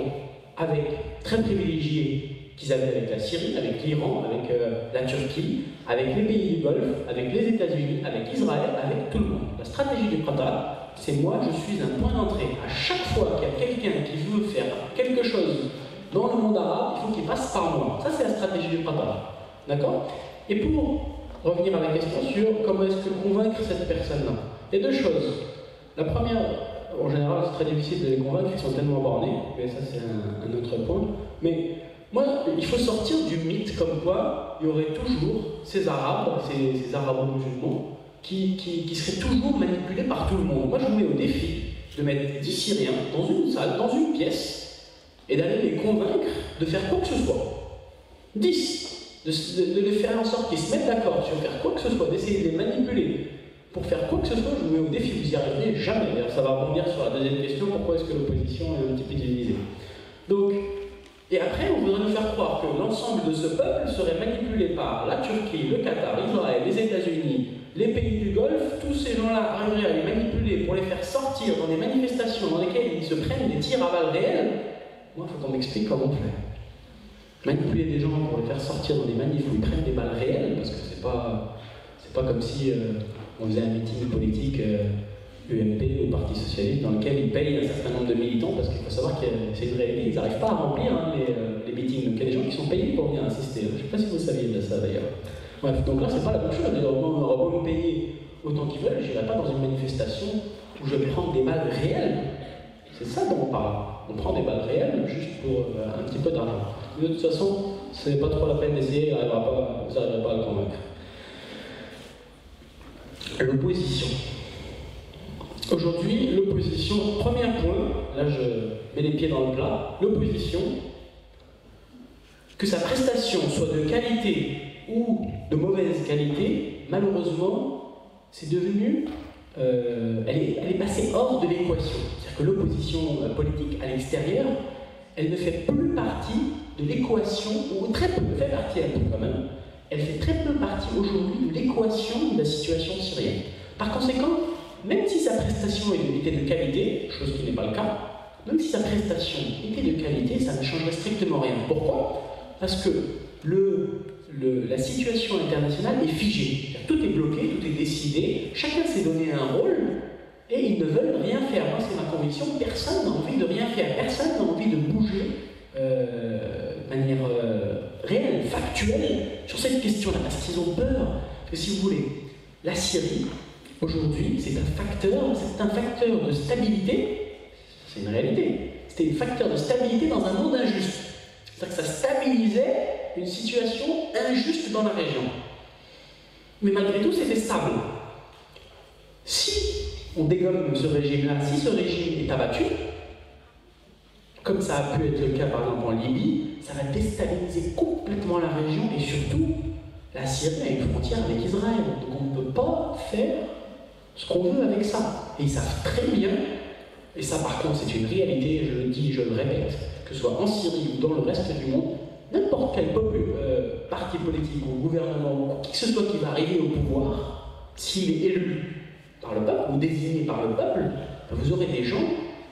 très privilégiées qu'ils avaient avec la Syrie, avec l'Iran, avec la Turquie, avec les pays du Golfe, avec les États-Unis, avec Israël, avec tout le monde. La stratégie du Qatar, c'est moi, je suis un point d'entrée. À chaque fois qu'il y a quelqu'un qui veut faire quelque chose dans le monde arabe, il faut qu'il passe par moi. Ça, c'est la stratégie du Qatar. D'accord? Et pour revenir à la question sur comment est-ce que convaincre cette personne-là, il y a deux choses. La première, en général, c'est très difficile de les convaincre, ils sont tellement bornés, mais ça c'est un autre point. Mais moi, il faut sortir du mythe comme quoi il y aurait toujours ces Arabes, ces Arabo-musulmans, qui seraient toujours manipulés par tout le monde. Moi, je vous mets au défi de mettre 10 Syriens dans une salle, dans une pièce, et d'aller les convaincre de faire quoi que ce soit. 10. De les faire en sorte qu'ils se mettent d'accord sur faire quoi que ce soit, d'essayer de les manipuler. Pour faire quoi que ce soit, je vous mets au défi, vous n'y arriverez jamais. D'ailleurs, ça va revenir sur la deuxième question, pourquoi est-ce que l'opposition est un petit peu divisée. Donc, et après, on voudrait nous faire croire que l'ensemble de ce peuple serait manipulé par la Turquie, le Qatar, Israël, les États-Unis, les pays du Golfe. Tous ces gens-là arriveraient à les manipuler pour les faire sortir dans des manifestations dans lesquelles ils se prennent des tirs à balles réelles. Moi, il faut qu'on m'explique comment on fait. Manipuler des gens pour les faire sortir dans des manifs où ils prennent des balles réelles, parce que c'est pas comme si on faisait un meeting politique UMP ou Parti Socialiste dans lequel ils payent un certain nombre de militants, parce qu'il faut savoir que c'est une réalité, ils n'arrivent pas à remplir les meetings, donc il y a des gens qui sont payés pour venir assister. Je ne sais pas si vous saviez de ça d'ailleurs. Bref, donc là c'est pas la même chose, on aura beau me payer autant qu'ils veulent, je n'irai pas dans une manifestation où je vais prendre des balles réelles. C'est ça dont on parle. On prend des balles réelles juste pour un petit peu d'argent. De toute façon, c'est pas trop la peine d'essayer, vous n'arriverez pas à le convaincre. L'opposition. Aujourd'hui, l'opposition, premier point, là je mets les pieds dans le plat, l'opposition, que sa prestation soit de qualité ou de mauvaise qualité, malheureusement, c'est devenu, elle est passée hors de l'équation. C'est-à-dire que l'opposition politique à l'extérieur, elle ne fait plus partie de l'équation, ou très peu, elle fait partie un peu quand même, elle fait très peu partie aujourd'hui de l'équation de la situation syrienne. Par conséquent, même si sa prestation était de qualité, chose qui n'est pas le cas, même si sa prestation était de qualité, ça ne changerait strictement rien. Pourquoi? Parce que la situation internationale est figée. Tout est bloqué, tout est décidé, chacun s'est donné un rôle, et ils ne veulent rien faire. Moi, c'est ma conviction, personne n'a envie de rien faire, personne n'a envie de bouger de manière réelle, factuelle, sur cette question-là, parce qu'ils ont peur. Parce que si vous voulez, la Syrie aujourd'hui, c'est un facteur de stabilité, c'est une réalité, c'était un facteur de stabilité dans un monde injuste. C'est-à-dire que ça stabilisait une situation injuste dans la région. Mais malgré tout, c'était stable. Si on dégomme ce régime-là, si ce régime est abattu, comme ça a pu être le cas par exemple en Libye, ça va déstabiliser complètement la région et surtout la Syrie a une frontière avec Israël. Donc on ne peut pas faire ce qu'on veut avec ça. Et ils savent très bien, et ça par contre c'est une réalité, je le dis, je le répète, que ce soit en Syrie ou dans le reste du monde, n'importe quel parti politique ou gouvernement ou qui que ce soit qui va arriver au pouvoir, s'il est élu par le peuple ou désigné par le peuple, vous aurez des gens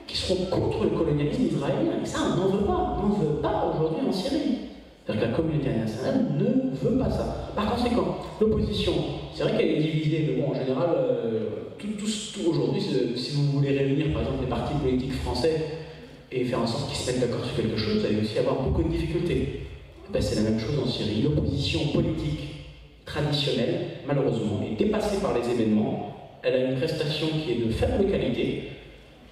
qui seront contre le colonialisme israélien. Et ça, on n'en veut pas. On n'en veut pas aujourd'hui en Syrie. C'est-à-dire que la communauté internationale ne veut pas ça. Par conséquent, l'opposition, c'est vrai qu'elle est divisée, mais bon, en général, aujourd'hui, si vous voulez réunir par exemple les partis politiques français et faire en sorte qu'ils se mettent d'accord sur quelque chose, vous allez aussi avoir beaucoup de difficultés. Ben, c'est la même chose en Syrie. L'opposition politique traditionnelle, malheureusement, est dépassée par les événements. Elle a une prestation qui est de faible qualité.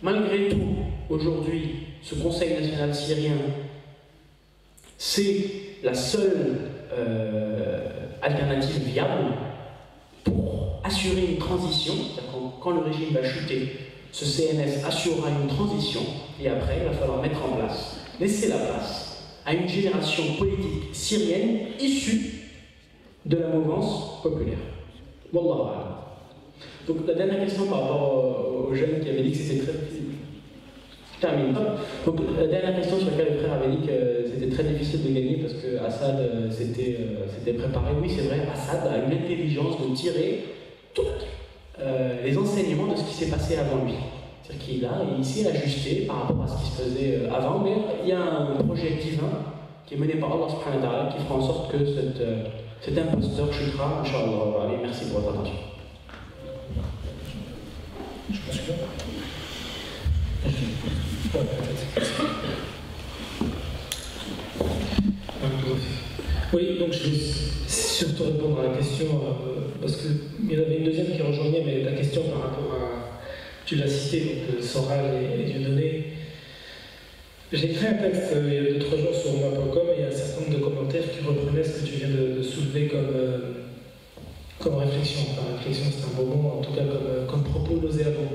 Malgré tout, aujourd'hui, ce Conseil national syrien, c'est la seule alternative viable pour assurer une transition. C'est-à-dire quand le régime va chuter, ce CNS assurera une transition et après, il va falloir mettre en place, laisser la place à une génération politique syrienne issue de la mouvance populaire. Wallahu a'lam. Donc la dernière question par rapport aux jeunes qui avaient dit que c'était très difficile. Je termine. Donc la dernière question sur laquelle le frère avait dit que c'était très difficile de gagner parce que Assad s'était préparé. Oui, c'est vrai, Assad a eu l'intelligence de tirer tous les enseignements de ce qui s'est passé avant lui. C'est-à-dire qu'il s'est ajusté par rapport à ce qui se faisait avant, mais il y a un projet divin qui est mené par Allah subhanahu wa ta'ala qui fera en sorte que cet imposteur chutera, Inch'Allah. Merci pour votre attention. Je pense que... Oui, donc je vais surtout répondre à la question, parce qu'il y en avait une deuxième qui rejoignait, mais la question par rapport à, tu l'as cité, donc Soral et Dieudonné. J'ai écrit un texte il y a 2-3 jours sur ma.com et il y a un certain nombre de commentaires qui reprenaient ce que tu viens de soulever comme réflexion. Enfin, réflexion, c'est un beau mot, en tout cas comme propos nauséabond.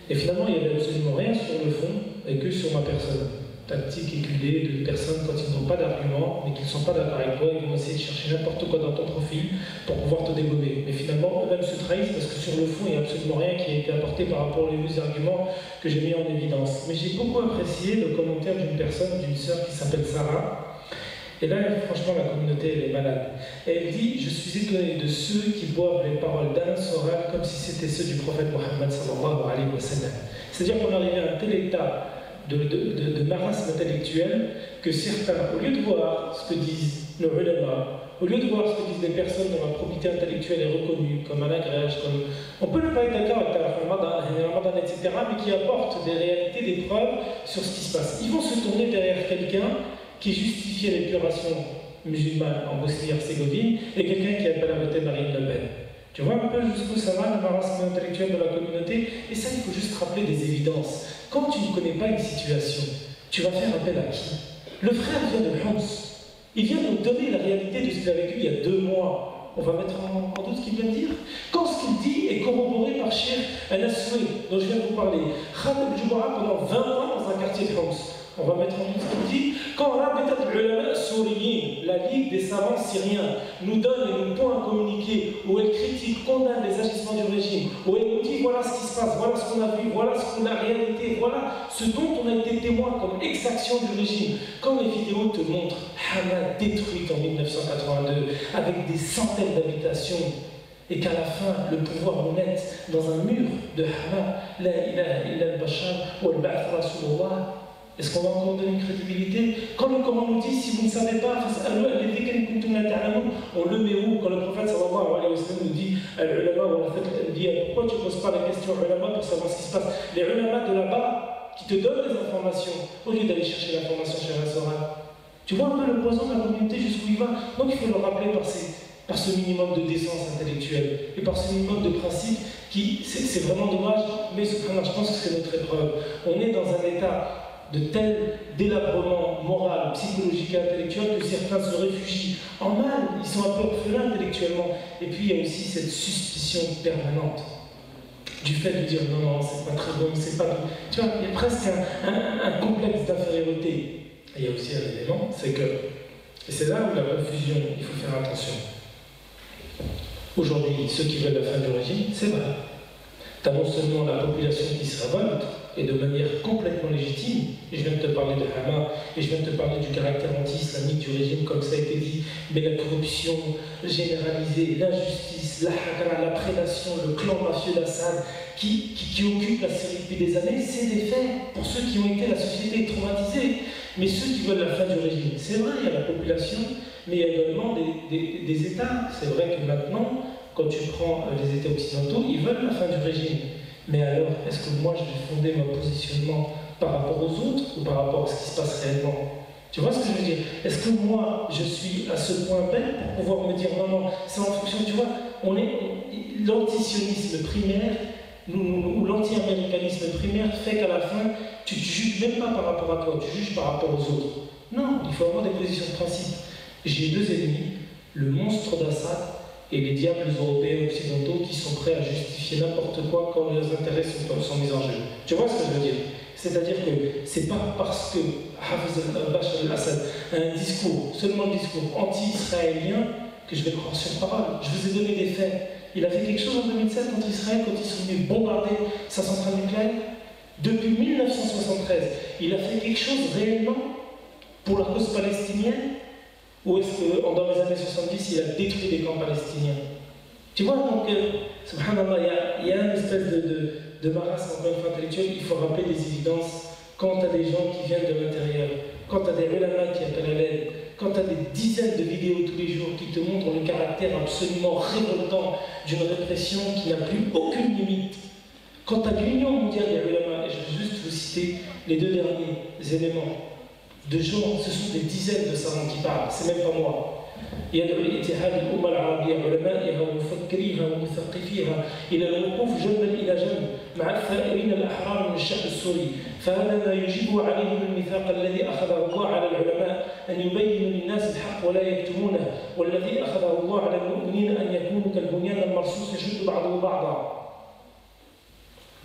Et finalement, il n'y avait absolument rien sur le fond et que sur ma personne. Tactique éculée de personnes quand ils n'ont pas d'arguments, mais qu'ils ne sont pas d'accord avec toi, ils vont essayer de chercher n'importe quoi dans ton profil pour pouvoir te dégommer. Mais finalement, eux-mêmes se trahissent parce que sur le fond, il n'y a absolument rien qui a été apporté par rapport aux arguments que j'ai mis en évidence. Mais j'ai beaucoup apprécié le commentaire d'une personne, d'une sœur qui s'appelle Sarah. Et là, franchement, la communauté, elle est malade. Et elle dit, je suis étonné de ceux qui boivent les paroles d'Alain Soral comme si c'était ceux du prophète Mohammed sallallahu alayhi wa sallam. C'est-à-dire qu'on arrive à un tel état de marasme intellectuel que certains, au lieu de voir ce que disent nos ulama, au lieu de voir ce que disent les personnes dont la probité intellectuelle est reconnue, comme Alain Grèche, comme... On peut ne pas être d'accord avec Ramadan, etc., mais qui apportent des réalités, des preuves sur ce qui se passe. Ils vont se tourner derrière quelqu'un qui justifiait l'épuration musulmane en Bosnie-Herzégovine et quelqu'un qui appelle à voter Marine Le Pen. Tu vois un peu jusqu'où ça va, le marasme intellectuel de la communauté? Et ça, il faut juste rappeler des évidences. Quand tu ne connais pas une situation, tu vas faire appel à qui? Le frère vient de Homs. Il vient nous donner la réalité de ce qu'il a vécu il y a 2 mois. On va mettre en doute ce qu'il vient de dire. Quand ce qu'il dit est corroboré par Cheikh Al-Assoui, dont je viens de vous parler, Khaled Djoubara pendant 20 ans dans un quartier de Homs. On va mettre en doute ce qu'il dit. Quand Rabitat al-Ulama Souriyin, la Ligue des savants syriens, nous donne et nous pond un communiqué où elle critique, condamne les agissements du régime, où elle nous dit voilà ce qui se passe, voilà ce qu'on a vu, voilà ce qu'on a réalité, voilà ce dont on a été témoin comme exaction du régime. Quand les vidéos te montrent Hama détruite en 1982 avec des centaines d'habitations et qu'à la fin, le pouvoir nous mette dans un mur de Hama, la ilaha illa al-bashar wa al-ba'th rasulullah. Est-ce qu'on va encore donner une crédibilité? Quand le Coran nous dit, si vous ne savez pas, on le met où? Quand le prophète sallallahu alayhi wa sallam nous dit, pourquoi tu ne poses pas la question aux ulama pour savoir ce qui se passe? Les ulama de là-bas qui te donnent des informations, au lieu d'aller chercher l'information chez Soral. Tu vois un peu le poison de la communauté jusqu'où il va? Donc il faut le rappeler par par ce minimum de décence intellectuelle et par ce minimum de principe qui, c'est vraiment dommage, mais je pense que c'est notre épreuve. On est dans un état de tel délabrement moral, psychologique et intellectuel que certains se réfugient en mal, ils sont un peu orphelins intellectuellement. Et puis il y a aussi cette suspicion permanente du fait de dire non, c'est pas très bon, c'est pas bon. Tu vois, il y a presque un complexe d'infériorité. Et il y a aussi un élément, c'est que, et c'est là où la confusion, il faut faire attention. Aujourd'hui, ceux qui veulent la fin du régime, c'est vrai. Tu as non seulement la population qui se révolte, et de manière complètement légitime, et je viens de te parler de Hama, et je viens de te parler du caractère anti-islamique du régime, comme ça a été dit, mais la corruption généralisée, l'injustice, la hakara, la prédation, le clan mafieux d'Assad, qui occupe la Syrie depuis des années, c'est des faits pour ceux qui ont été, la société est traumatisée. Mais ceux qui veulent la fin du régime, c'est vrai, il y a la population, mais il y a également des États. C'est vrai que maintenant, quand tu prends les États occidentaux, ils veulent la fin du régime. Mais alors, est-ce que moi je vais fonder mon positionnement par rapport aux autres ou par rapport à ce qui se passe réellement? Tu vois ce que je veux dire? Est-ce que moi je suis à ce point bête pour pouvoir me dire non, c'est en fonction, tu vois, l'antisionisme primaire ou l'anti-américanisme primaire fait qu'à la fin, tu ne juges même pas par rapport à toi, tu juges par rapport aux autres. Non, il faut avoir des positions de principe. J'ai deux ennemis, le monstre d'Assad et les diables européens occidentaux qui sont prêts à justifier n'importe quoi quand leurs intérêts sont mis en jeu. Tu vois ce que je veux dire? C'est-à-dire que c'est pas parce que Hafez al-Bashar al-Assad a un discours, seulement le discours anti-israélien, que je vais croire sur parole. Je vous ai donné des faits. Il a fait quelque chose en 2007 contre Israël quand ils sont venus bombarder sa centrale nucléaire. Depuis 1973, il a fait quelque chose réellement pour la cause palestinienne? Ou est-ce que dans les années 70, il a détruit des camps palestiniens? Tu vois, donc, subhanallah, il y a une espèce de marasme encore une fois intellectuel. Il faut rappeler des évidences quand tu as des gens qui viennent de l'intérieur, quand tu as des ulama qui appellent à l'aide, quand tu as des dizaines de vidéos tous les jours qui te montrent le caractère absolument révoltant d'une répression qui n'a plus aucune limite, quand tu as l'Union mondiale des ulama, et je vais juste vous citer les deux derniers éléments, de gens, ce sont des dizaines de savants qui parlent, c'est même pas moi. يدعو الاتحاد الأمة العربية علمائها ومفكريها ومثقفيها إلى الوقوف جنبا إلى جنب مع الثائرين الأحرار من الشعب السوري، فهذا ما يجيب عليه الميثاق الذي أخذه الله على العلماء أن يبينوا للناس الحق ولا يكتمونه، والذي أخذه الله على المؤمنين أن يكونوا كالبنيان المرصوص يشد بعضه بعضا.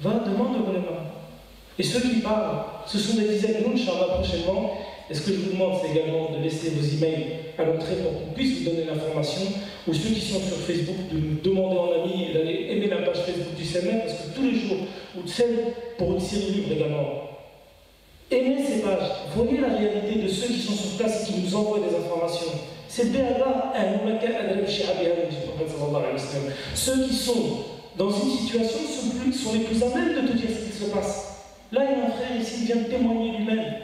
Va, demande aux ulama. Et ceux qui parlent, ce sont des dizaines. Nous, Inch'Allah, prochainement, et ce que je vous demande, c'est également de laisser vos emails à l'entrée pour qu'on puisse vous donner l'information, ou ceux qui sont sur Facebook, de nous demander en ami et d'aller aimer la page Facebook du CMR, parce que tous les jours, ou de celle pour une série libre également, aimez ces pages, voyez la réalité de ceux qui sont sur place et qui nous envoient des informations. C'est Béala, ceux qui sont dans une situation sont les plus à même de te dire ce qui se passe. Là, il y a un frère ici qui vient de témoigner lui-même.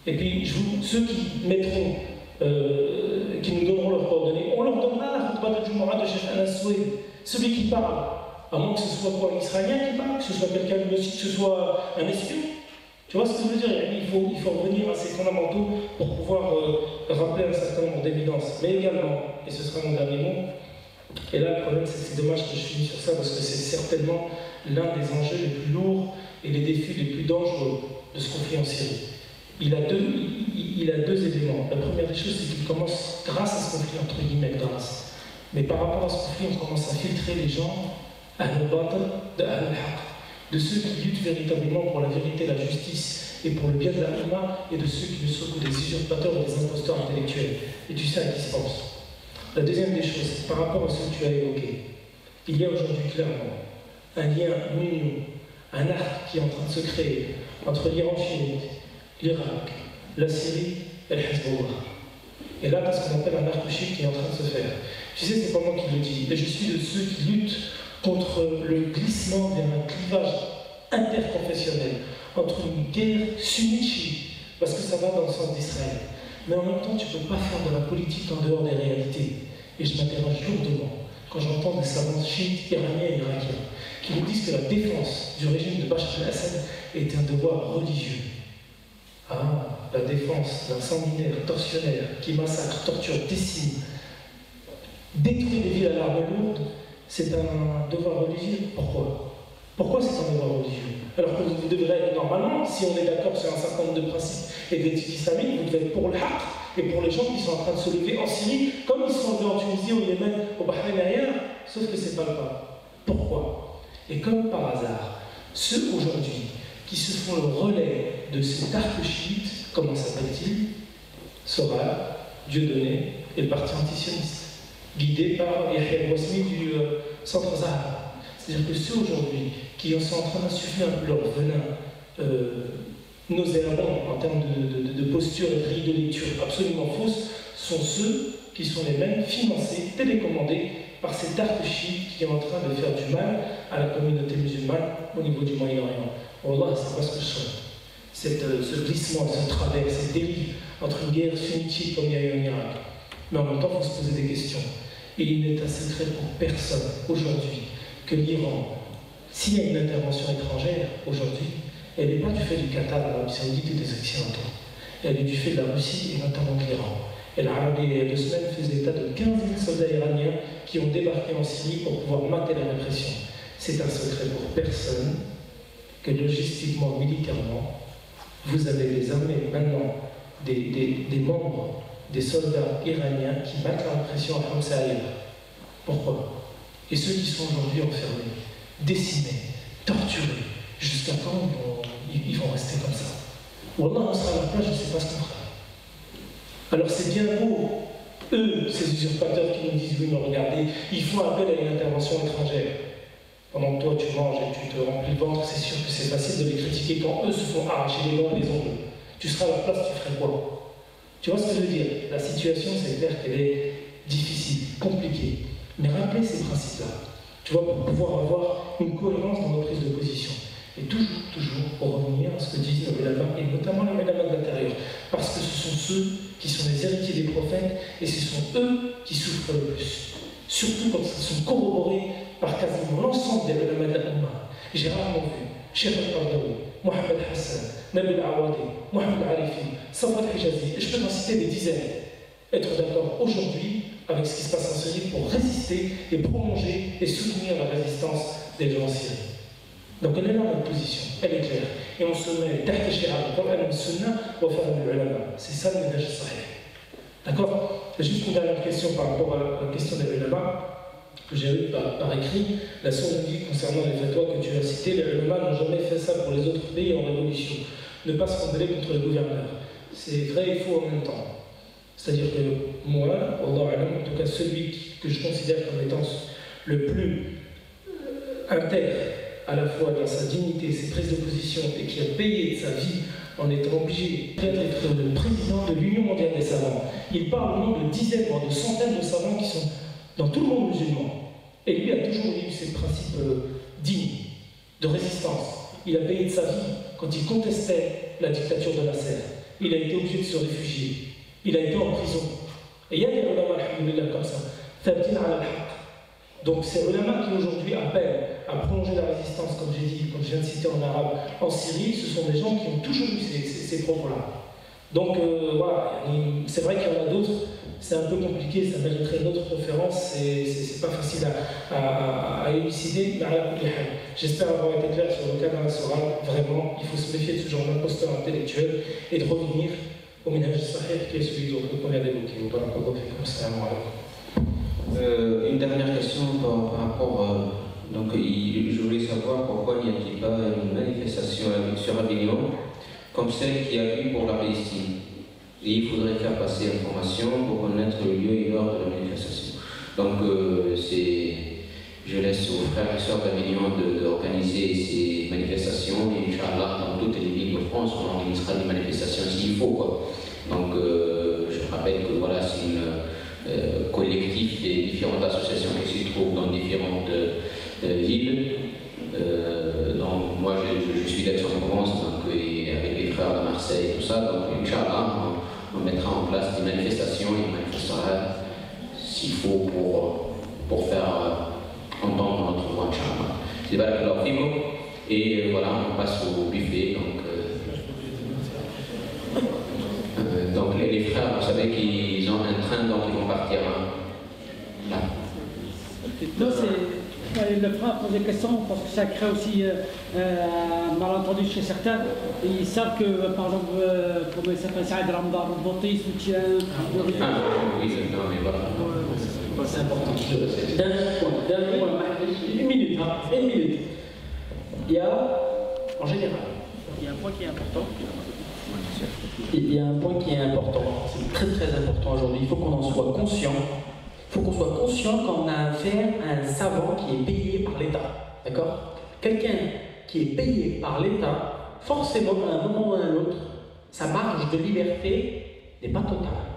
Et puis, ceux qui mettront, qui nous donneront leurs coordonnées, on leur donnera la khutbah de Jumu'ah de Cheikh Anas Soued, celui qui parle, à moins que ce soit quoi, un Israélien qui parle, que ce soit quelqu'un de aussi, que ce soit un espion. Tu vois ce que je veux dire? Il faut revenir à ces fondamentaux pour pouvoir rappeler un certain nombre d'évidences. Mais également, et ce sera mon dernier mot, et là le problème c'est dommage que je finis sur ça parce que c'est certainement l'un des enjeux les plus lourds et les défis les plus dangereux de ce conflit en Syrie. Il a deux éléments. La première des choses, c'est qu'il commence, grâce à ce conflit, entre guillemets, grâce. Mais par rapport à ce conflit, on commence à filtrer les gens, de ceux qui luttent véritablement pour la vérité, la justice et pour le bien de la Ummah, et de ceux qui ne sont que des usurpateurs et des imposteurs intellectuels. Et tu sais à qui se pense. La deuxième des choses, c'est par rapport à ce que tu as évoqué. Il y a aujourd'hui clairement un lien, une union, un arc qui est en train de se créer entre l'Iran chiite, l'Irak, la Syrie et le Hezbollah. Et là, parce qu'on appelle un arc chiite qui est en train de se faire. Tu sais, c'est pas moi qui le dis, mais je suis de ceux qui luttent contre le glissement vers un clivage interconfessionnel, entre une guerre sunnite, parce que ça va dans le sens d'Israël. Mais en même temps, tu ne peux pas faire de la politique en dehors des réalités. Et je m'interroge lourdement quand j'entends des savants chiites, iraniens et irakiens qui nous disent que la défense du régime de Bachar el-Assad est un devoir religieux. Ah, la défense d'un sanguinaire, tortionnaire, qui massacre, torture, décime détruire des villes à l'arme lourde, c'est un devoir religieux. Pourquoi? Pourquoi c'est un devoir religieux? Alors que vous devrez, normalement, si on est d'accord sur un certain nombre de principes et d'éthique islamique, vous devez être pour le haqq et pour les gens qui sont en train de se lever en Syrie, comme ils sont levés en Tunisie, au Yémen, au Bahreïn et ailleurs, sauf que c'est pas le cas. Pourquoi? Et comme par hasard, ceux aujourd'hui qui se font le relais de ces tartes chiites, comment s'appelle-t-il? Soral, Dieudonné et le parti antisioniste, guidé par Yahya Bouasmi du Centre Zahra. C'est-à-dire que ceux aujourd'hui qui sont en train d'insuffler un peu leur venin nauséabond en termes de posture et de grille de lecture absolument fausse, sont ceux qui sont les mêmes financés, télécommandés par ces tartes chiites qui sont en train de faire du mal à la communauté musulmane au niveau du Moyen-Orient. Wallah, c'est pas ce que je souhaite. Ce glissement, ce travers, cette dérive entre une guerre sunnite comme il y a eu en Irak. Mais en même temps, il faut se poser des questions. Et il n'est un secret pour personne aujourd'hui que l'Iran, s'il y a une intervention étrangère aujourd'hui, elle n'est pas du fait du Qatar, de l'Arabie Saoudite et des Occidentaux. Elle est du fait de la Russie et notamment de l'Iran. Et l'Arabie, il y a 2 semaines, faisait état de 15 000 soldats iraniens qui ont débarqué en Syrie pour pouvoir mater la répression. C'est un secret pour personne que logistiquement, militairement, vous avez des armées maintenant, des membres, des soldats iraniens qui matent la répression à Hamza ailleurs. Pourquoi? Et ceux qui sont aujourd'hui enfermés, décimés, torturés, jusqu'à quand ils vont rester comme ça? Wallah, on sera à la place, je ne sais pas ce qu'on fera. Alors c'est bien beau, eux, ces usurpateurs qui nous disent, oui, mais regardez, ils font appel à une intervention étrangère. Pendant que toi tu manges et tu te remplis le ventre, c'est sûr que c'est facile de les critiquer quand eux se font arracher les dents et les ongles. Tu seras à la place, tu ferais quoi? Tu vois ce que je veux dire? La situation, c'est clair qu'elle est difficile, compliquée. Mais rappelez ces principes-là, tu vois, pour pouvoir avoir une cohérence dans nos prises de position. Et toujours, pour revenir à ce que disent nos ulama, et notamment les ulama de l'intérieur. Parce que ce sont ceux qui sont les héritiers des prophètes, et ce sont eux qui souffrent le plus. Surtout quand ils sont corroborés par quasiment l'ensemble des ulama de la Ummah. J'ai rarement vu Cheikh al-Qardawi, Mohamed Hassan, Nabil Awadi, Mohamed Arifi, Safwat Hijazi, et je peux t'en citer des dizaines, être d'accord aujourd'hui avec ce qui se passe en Syrie pour résister et prolonger et soutenir la résistance des gens en Syrie. Donc elle est là notre position, elle est claire. Et on se met tahta shi'ar al-Qur'an al-Sunnah wa fahm al-ulama. C'est ça le minhaj sahih. D'accord? Juste une dernière question par rapport à la question des ulama que j'ai eue par écrit. La source nous dit concernant les fatwas que tu as cités, les ulama n'ont jamais fait ça pour les autres pays en révolution. Ne pas se rebeller contre les gouverneurs. C'est vrai et faux en même temps. C'est-à-dire que moi, Allah alam, en tout cas celui que je considère comme étant le plus intègre à la fois dans sa dignité, ses prises de position, et qui a payé de sa vie en étant obligé d'être le président de l'Union mondiale des savants. Il parle au nom de dizaines, voire de centaines de savants qui sont dans tout le monde musulman. Et lui a toujours eu ces principes dignes, de résistance. Il a payé de sa vie quand il contestait la dictature de Nasser. Il a été obligé de se réfugier. Il a été en prison. Et il y a des ulama, alhamdoulilah, comme ça. Thabtin ala al-haq. Donc ces ulama qui aujourd'hui appellent à prolonger la résistance, comme j'ai dit, comme je viens de citer en arabe, en Syrie, ce sont des gens qui ont toujours eu ces propos-là. Donc voilà, c'est vrai qu'il y en a d'autres, c'est un peu compliqué, ça mériterait une autre conférence, c'est pas facile à élucider, mais à la j'espère avoir été clair sur le cas d'un Soral. Vraiment, il faut se méfier de ce genre d'imposteur intellectuel et de revenir au minhaj sahih qui est celui qu'on vient d'évoquer. Une dernière question par rapport donc je voulais savoir pourquoi n'y a-t-il pas une manifestation sur Avignon comme celle qu'il y a eu pour la Palestine. Et il faudrait faire passer l'information pour connaître le lieu et l'heure de la manifestation. Donc je laisse aux frères et sœurs d'Avignon d'organiser ces manifestations et Inch'Allah dans toutes les villes de France on organisera des manifestations s'il faut quoi. Donc je rappelle que voilà c'est une collectif des différentes associations qui se trouvent dans différentes villes. Donc moi je suis d'Aix-en-Provence avec les frères de Marseille et tout ça, donc Inch'Allah on mettra en place des manifestations et on manifestera s'il faut pour faire entendre notre voix Inch'Allah. C'est barakallahu fikum et voilà on passe au buffet donc les frères vous savez qu'ils ont un train donc ils vont partir là. le frère a posé des questions parce que ça crée aussi un malentendu chez certains. Ils savent que, par exemple, comment il s'appelle, Saïd Ramadan, il soutient le oui, non, mais voilà. C'est important. Dernier point, une minute. Il y a, en général, il y a un point qui est important. Il y a un point qui est important, c'est très très important aujourd'hui. Il faut qu'on en soit conscient. Il faut qu'on soit conscient quand on a affaire à un savant qui est payé par l'État. D'accord? Quelqu'un qui est payé par l'État, forcément, à un moment ou à un autre, sa marge de liberté n'est pas totale.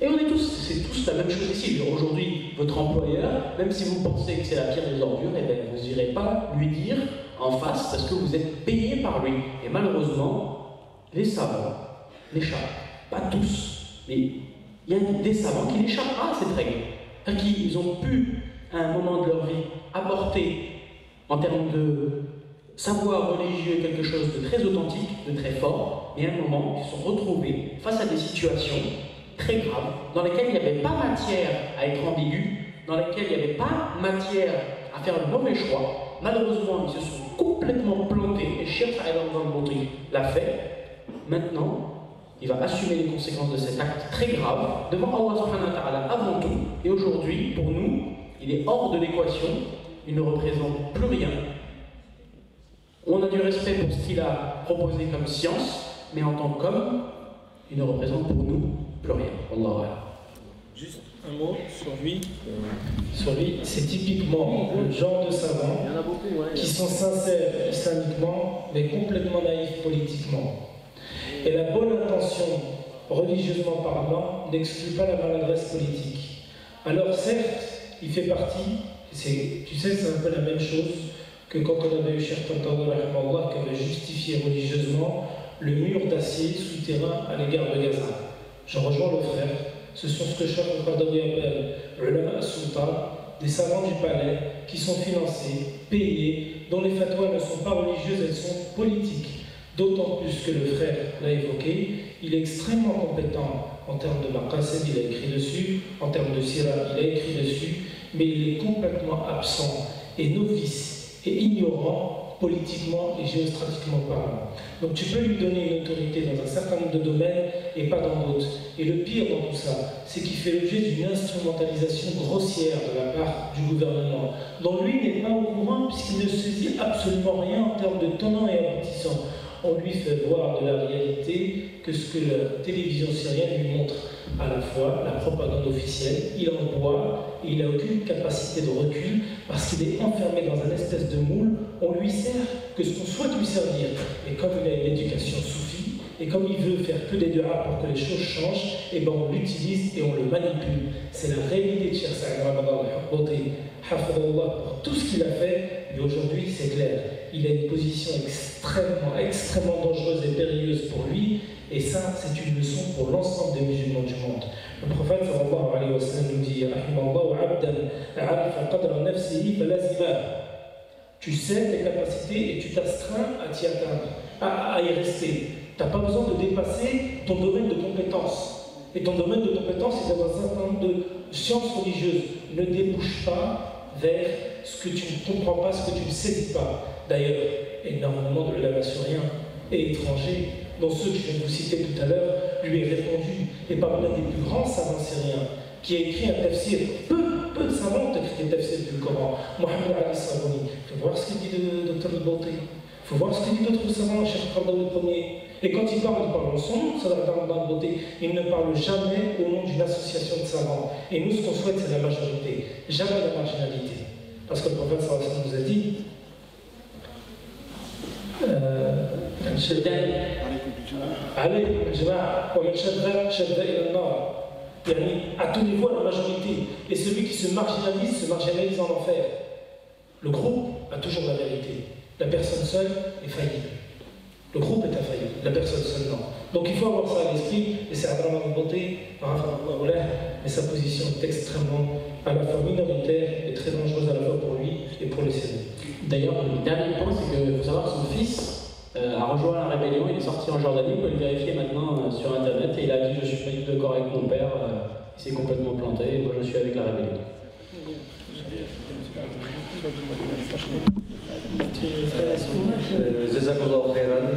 Et on est c'est tous la même chose ici. Aujourd'hui, votre employeur, même si vous pensez que c'est la pire des ordures, eh bien, vous n'irez pas lui dire en face parce que vous êtes payé par lui. Et malheureusement, les savants l'échappent. Pas tous, mais il y a des savants qui l'échappent à cette règle. Ils ont pu, à un moment de leur vie, apporter, en termes de savoir religieux, quelque chose de très authentique, de très fort, mais à un moment, ils se sont retrouvés face à des situations très graves, dans lesquelles il n'y avait pas matière à être ambigu, dans lesquelles il n'y avait pas matière à faire le mauvais choix. Malheureusement, ils se sont complètement plantés, et Cheikh Saïd al-Bouti l'a fait. Maintenant, il va assumer les conséquences de cet acte très grave devant Allah subhanahu wa ta'ala avant tout. Et aujourd'hui, pour nous, il est hors de l'équation, il ne représente plus rien. On a du respect pour ce qu'il a proposé comme science, mais en tant qu'homme, il ne représente pour nous plus rien. Allah. Juste un mot sur lui. Sur lui, c'est typiquement le genre de savants qui sont sincères islamiquement, mais complètement naïfs politiquement. Et la bonne intention, religieusement parlant, n'exclut pas la maladresse politique. Alors certes, il fait partie, tu sais, c'est un peu la même chose que quand on avait eu Cheikh Tantaoui qui avait justifié religieusement le mur d'acier souterrain à l'égard de Gaza. J'en rejoins le frère. Ce sont ce que Cheikh Tantaoui appelle ulama as-sultan, des savants du palais qui sont financés, payés, dont les fatwas ne sont pas religieuses, elles sont politiques. D'autant plus que le frère l'a évoqué, il est extrêmement compétent en termes de maqasid, il a écrit dessus, en termes de sira, il a écrit dessus, mais il est complètement absent et novice et ignorant politiquement et géostratiquement parlant. Donc tu peux lui donner une autorité dans un certain nombre de domaines et pas dans d'autres. Et le pire dans tout ça, c'est qu'il fait l'objet d'une instrumentalisation grossière de la part du gouvernement, dont lui n'est pas au courant puisqu'il ne saisit absolument rien en termes de tenants et aboutissants. On lui fait voir de la réalité que ce que la télévision syrienne lui montre, à la fois la propagande officielle, il en boit et il n'a aucune capacité de recul parce qu'il est enfermé dans un espèce de moule, on lui sert que ce qu'on souhaite lui servir. Et comme il a une éducation soufie, et comme il veut faire que des du'as pour que les choses changent, et ben on l'utilise et on le manipule. C'est la réalité de Cheikh Saïd Ramadan pour tout ce qu'il a fait, mais aujourd'hui c'est clair. Il a une position extrêmement dangereuse et périlleuse pour lui, et ça, c'est une leçon pour l'ensemble des musulmans du monde. Le prophète sallallahu alayhi wa sallam nous dit tu sais tes capacités et tu t'astreins à t'y atteindre, à y rester. Tu n'as pas besoin de dépasser ton domaine de compétence. Et ton domaine de compétence est dans un certain nombre de sciences religieuses. Ne débouche pas vers ce que tu ne comprends pas, ce que tu ne saisis pas. D'ailleurs, énormément de ulama syriens et étrangers, dont ceux que je viens de vous citer tout à l'heure, lui est répondu. Et parmi l'un des plus grands savants syriens, qui a écrit un tafsir, peu de savants ont écrit des tafsirs du Coran, Mohamed Ali Sarouni. Il faut voir ce qu'il dit de Dr. Al-Bouti. Il faut voir ce qu'il dit d'autres savants, Cheikh Qaradawi Ier. Et quand il parle en son nom, il ne parle jamais au nom d'une association de savants. Et nous, ce qu'on souhaite, c'est la majorité, jamais la marginalité. Parce que le prophète sallallahu alayhi wa sallam nous a dit à tous les niveaux, la majorité. Et celui qui se marginalise en enfer. Le groupe a toujours la vérité. La personne seule est faillible. Le groupe est infaillible, la personne seule non. Donc il faut avoir ça à l'esprit, et c'est Abraham Al-Bouti, mais sa position est extrêmement, à la fois minoritaire et très dangereuse à la fois pour lui et pour les Syriens. D'ailleurs, le dernier point, c'est qu'il faut savoir que son fils a rejoint la rébellion, il est sorti en Jordanie, vous pouvez le vérifier maintenant sur internet, et il a dit je suis pas du tout d'accord avec mon père, il s'est complètement planté, et moi je suis avec la rébellion. Jazakallah khairan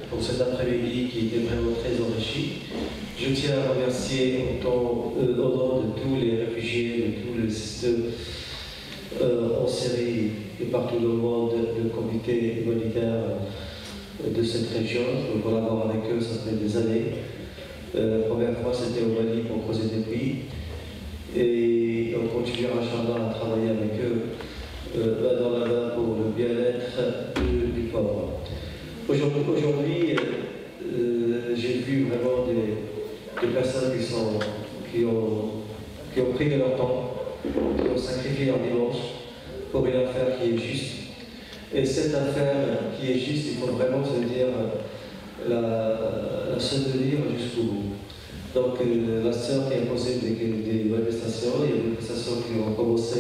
pour cet après-midi qui était vraiment très enrichi. Je tiens à remercier au nom de tous les réfugiés, de tous les systèmes en Syrie et partout dans le monde, le comité humanitaire de cette région. Je collabore avec eux, ça fait des années. La première fois c'était au Mali pour creuser des puits et on continuera Inch'Allah à travailler avec eux main dans la main pour le bien-être du peuple. Aujourd'hui, j'ai vu vraiment des personnes qui ont pris de leur temps, qui ont sacrifié leur dimanche pour une affaire qui est juste. Et cette affaire qui est juste, il faut vraiment se dire la soutenir jusqu'au bout. Donc la sœur qui a posé des manifestations, il y a des manifestations qui ont commencé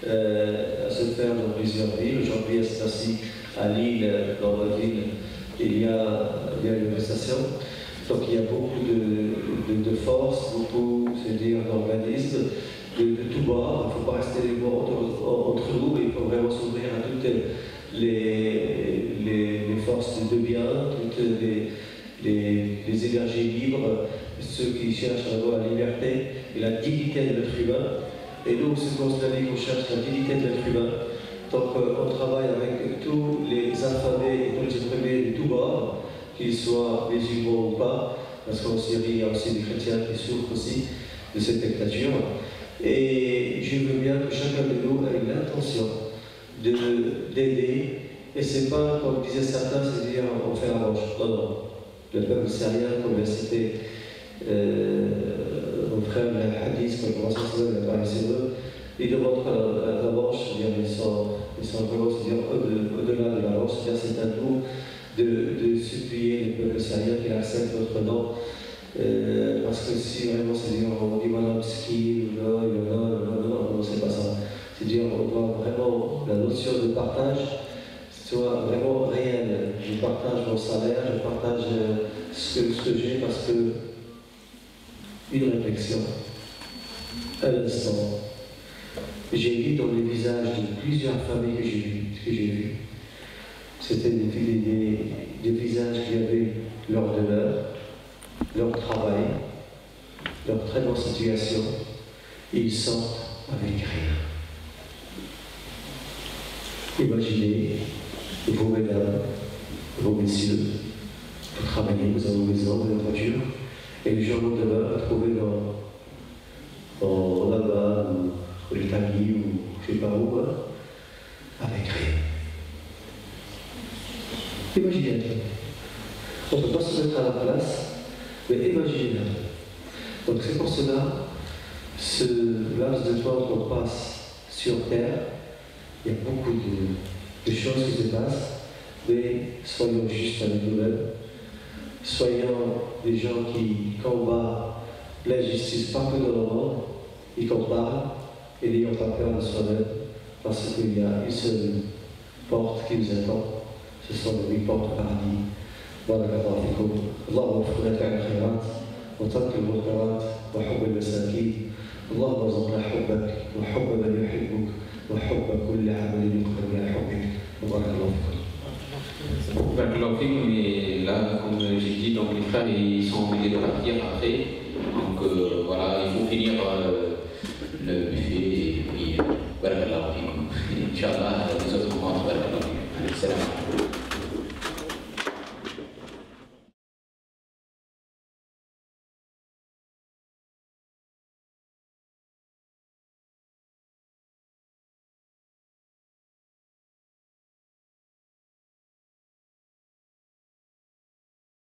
à se faire dans plusieurs villes. Aujourd'hui, c'est ainsi à Lille, dans ma ville, il y a une manifestation. Donc il y a beaucoup de force, beaucoup d'organismes, de tout bas. Il ne faut pas rester les bords entre nous, il faut vraiment s'ouvrir à toutes les forces de bien, toutes les énergies libres, ceux qui cherchent à avoir la liberté et la dignité de l'être humain. Et nous, ce qu'on se dit qu'on cherche la dignité de l'être humain. Donc on travaille avec tous les affamés et tous les opprimés de tout bord, qu'ils soient musulmans ou pas, parce qu'en Syrie, il y a aussi des chrétiens qui souffrent aussi de cette dictature. Et je veux bien que chacun de nous ait l'intention d'aider. Et c'est pas, comme disaient certains, c'est dire on fait la manche. Non, non. Le peuple syrien, comme l'a cité mon frère, le hadith, comme le Prophète a parlé sur eux, ils demandent la manche, c'est-à-dire ils sont vraiment, c'est-à-dire au-delà de la manche, c'est-à-dire c'est à nous de supplier le peuple syrien qu'il accepte notre nom. Parce que si vraiment c'est-à-dire on dit madame ski, non, c'est pas ça. C'est-à-dire on doit vraiment, la notion de partage soit vraiment réelle. Je partage mon salaire, je partage ce que j'ai parce que une réflexion, un instant. J'ai vu dans les visages de plusieurs familles que j'ai vues, c'était des visages qui avaient leur demeure, leur travail, leur très bonne situation, et ils sortent avec rien. Imaginez, vous mesdames, vous messieurs, vous travaillez, vous avez une maison, vous avez une voiture, et le jour de demain, vous trouvez dans là-bas, ou l'Italie, ou je ne sais pas où, avec rien. Imaginez. On ne peut pas se mettre à la place, mais imaginez. Donc c'est pour cela, ce laps de temps qu'on passe sur Terre, il y a beaucoup de choses qui se passent, mais soyons justes avec nous-mêmes. Soyons des gens qui combattent l'injustice partout dans le monde, et qu'on parle, et n'ayons pas peur de soi-même, parce qu'il y a une seule porte qui nous attend, ce sont les 8 portes du paradis. بارك الله فيكم، اللهم وفقنا لفعل الخيرات وترك المنكرات وحب المساكين، اللهم ارزقنا حبك وحب من يحبك وحب كل عمل يدخل الى حبك، وبارك الله فيكم. Barakallahu fikum, mais là, comme j'ai dit, donc les frères ils sont obligés de partir après. Donc voilà, il faut finir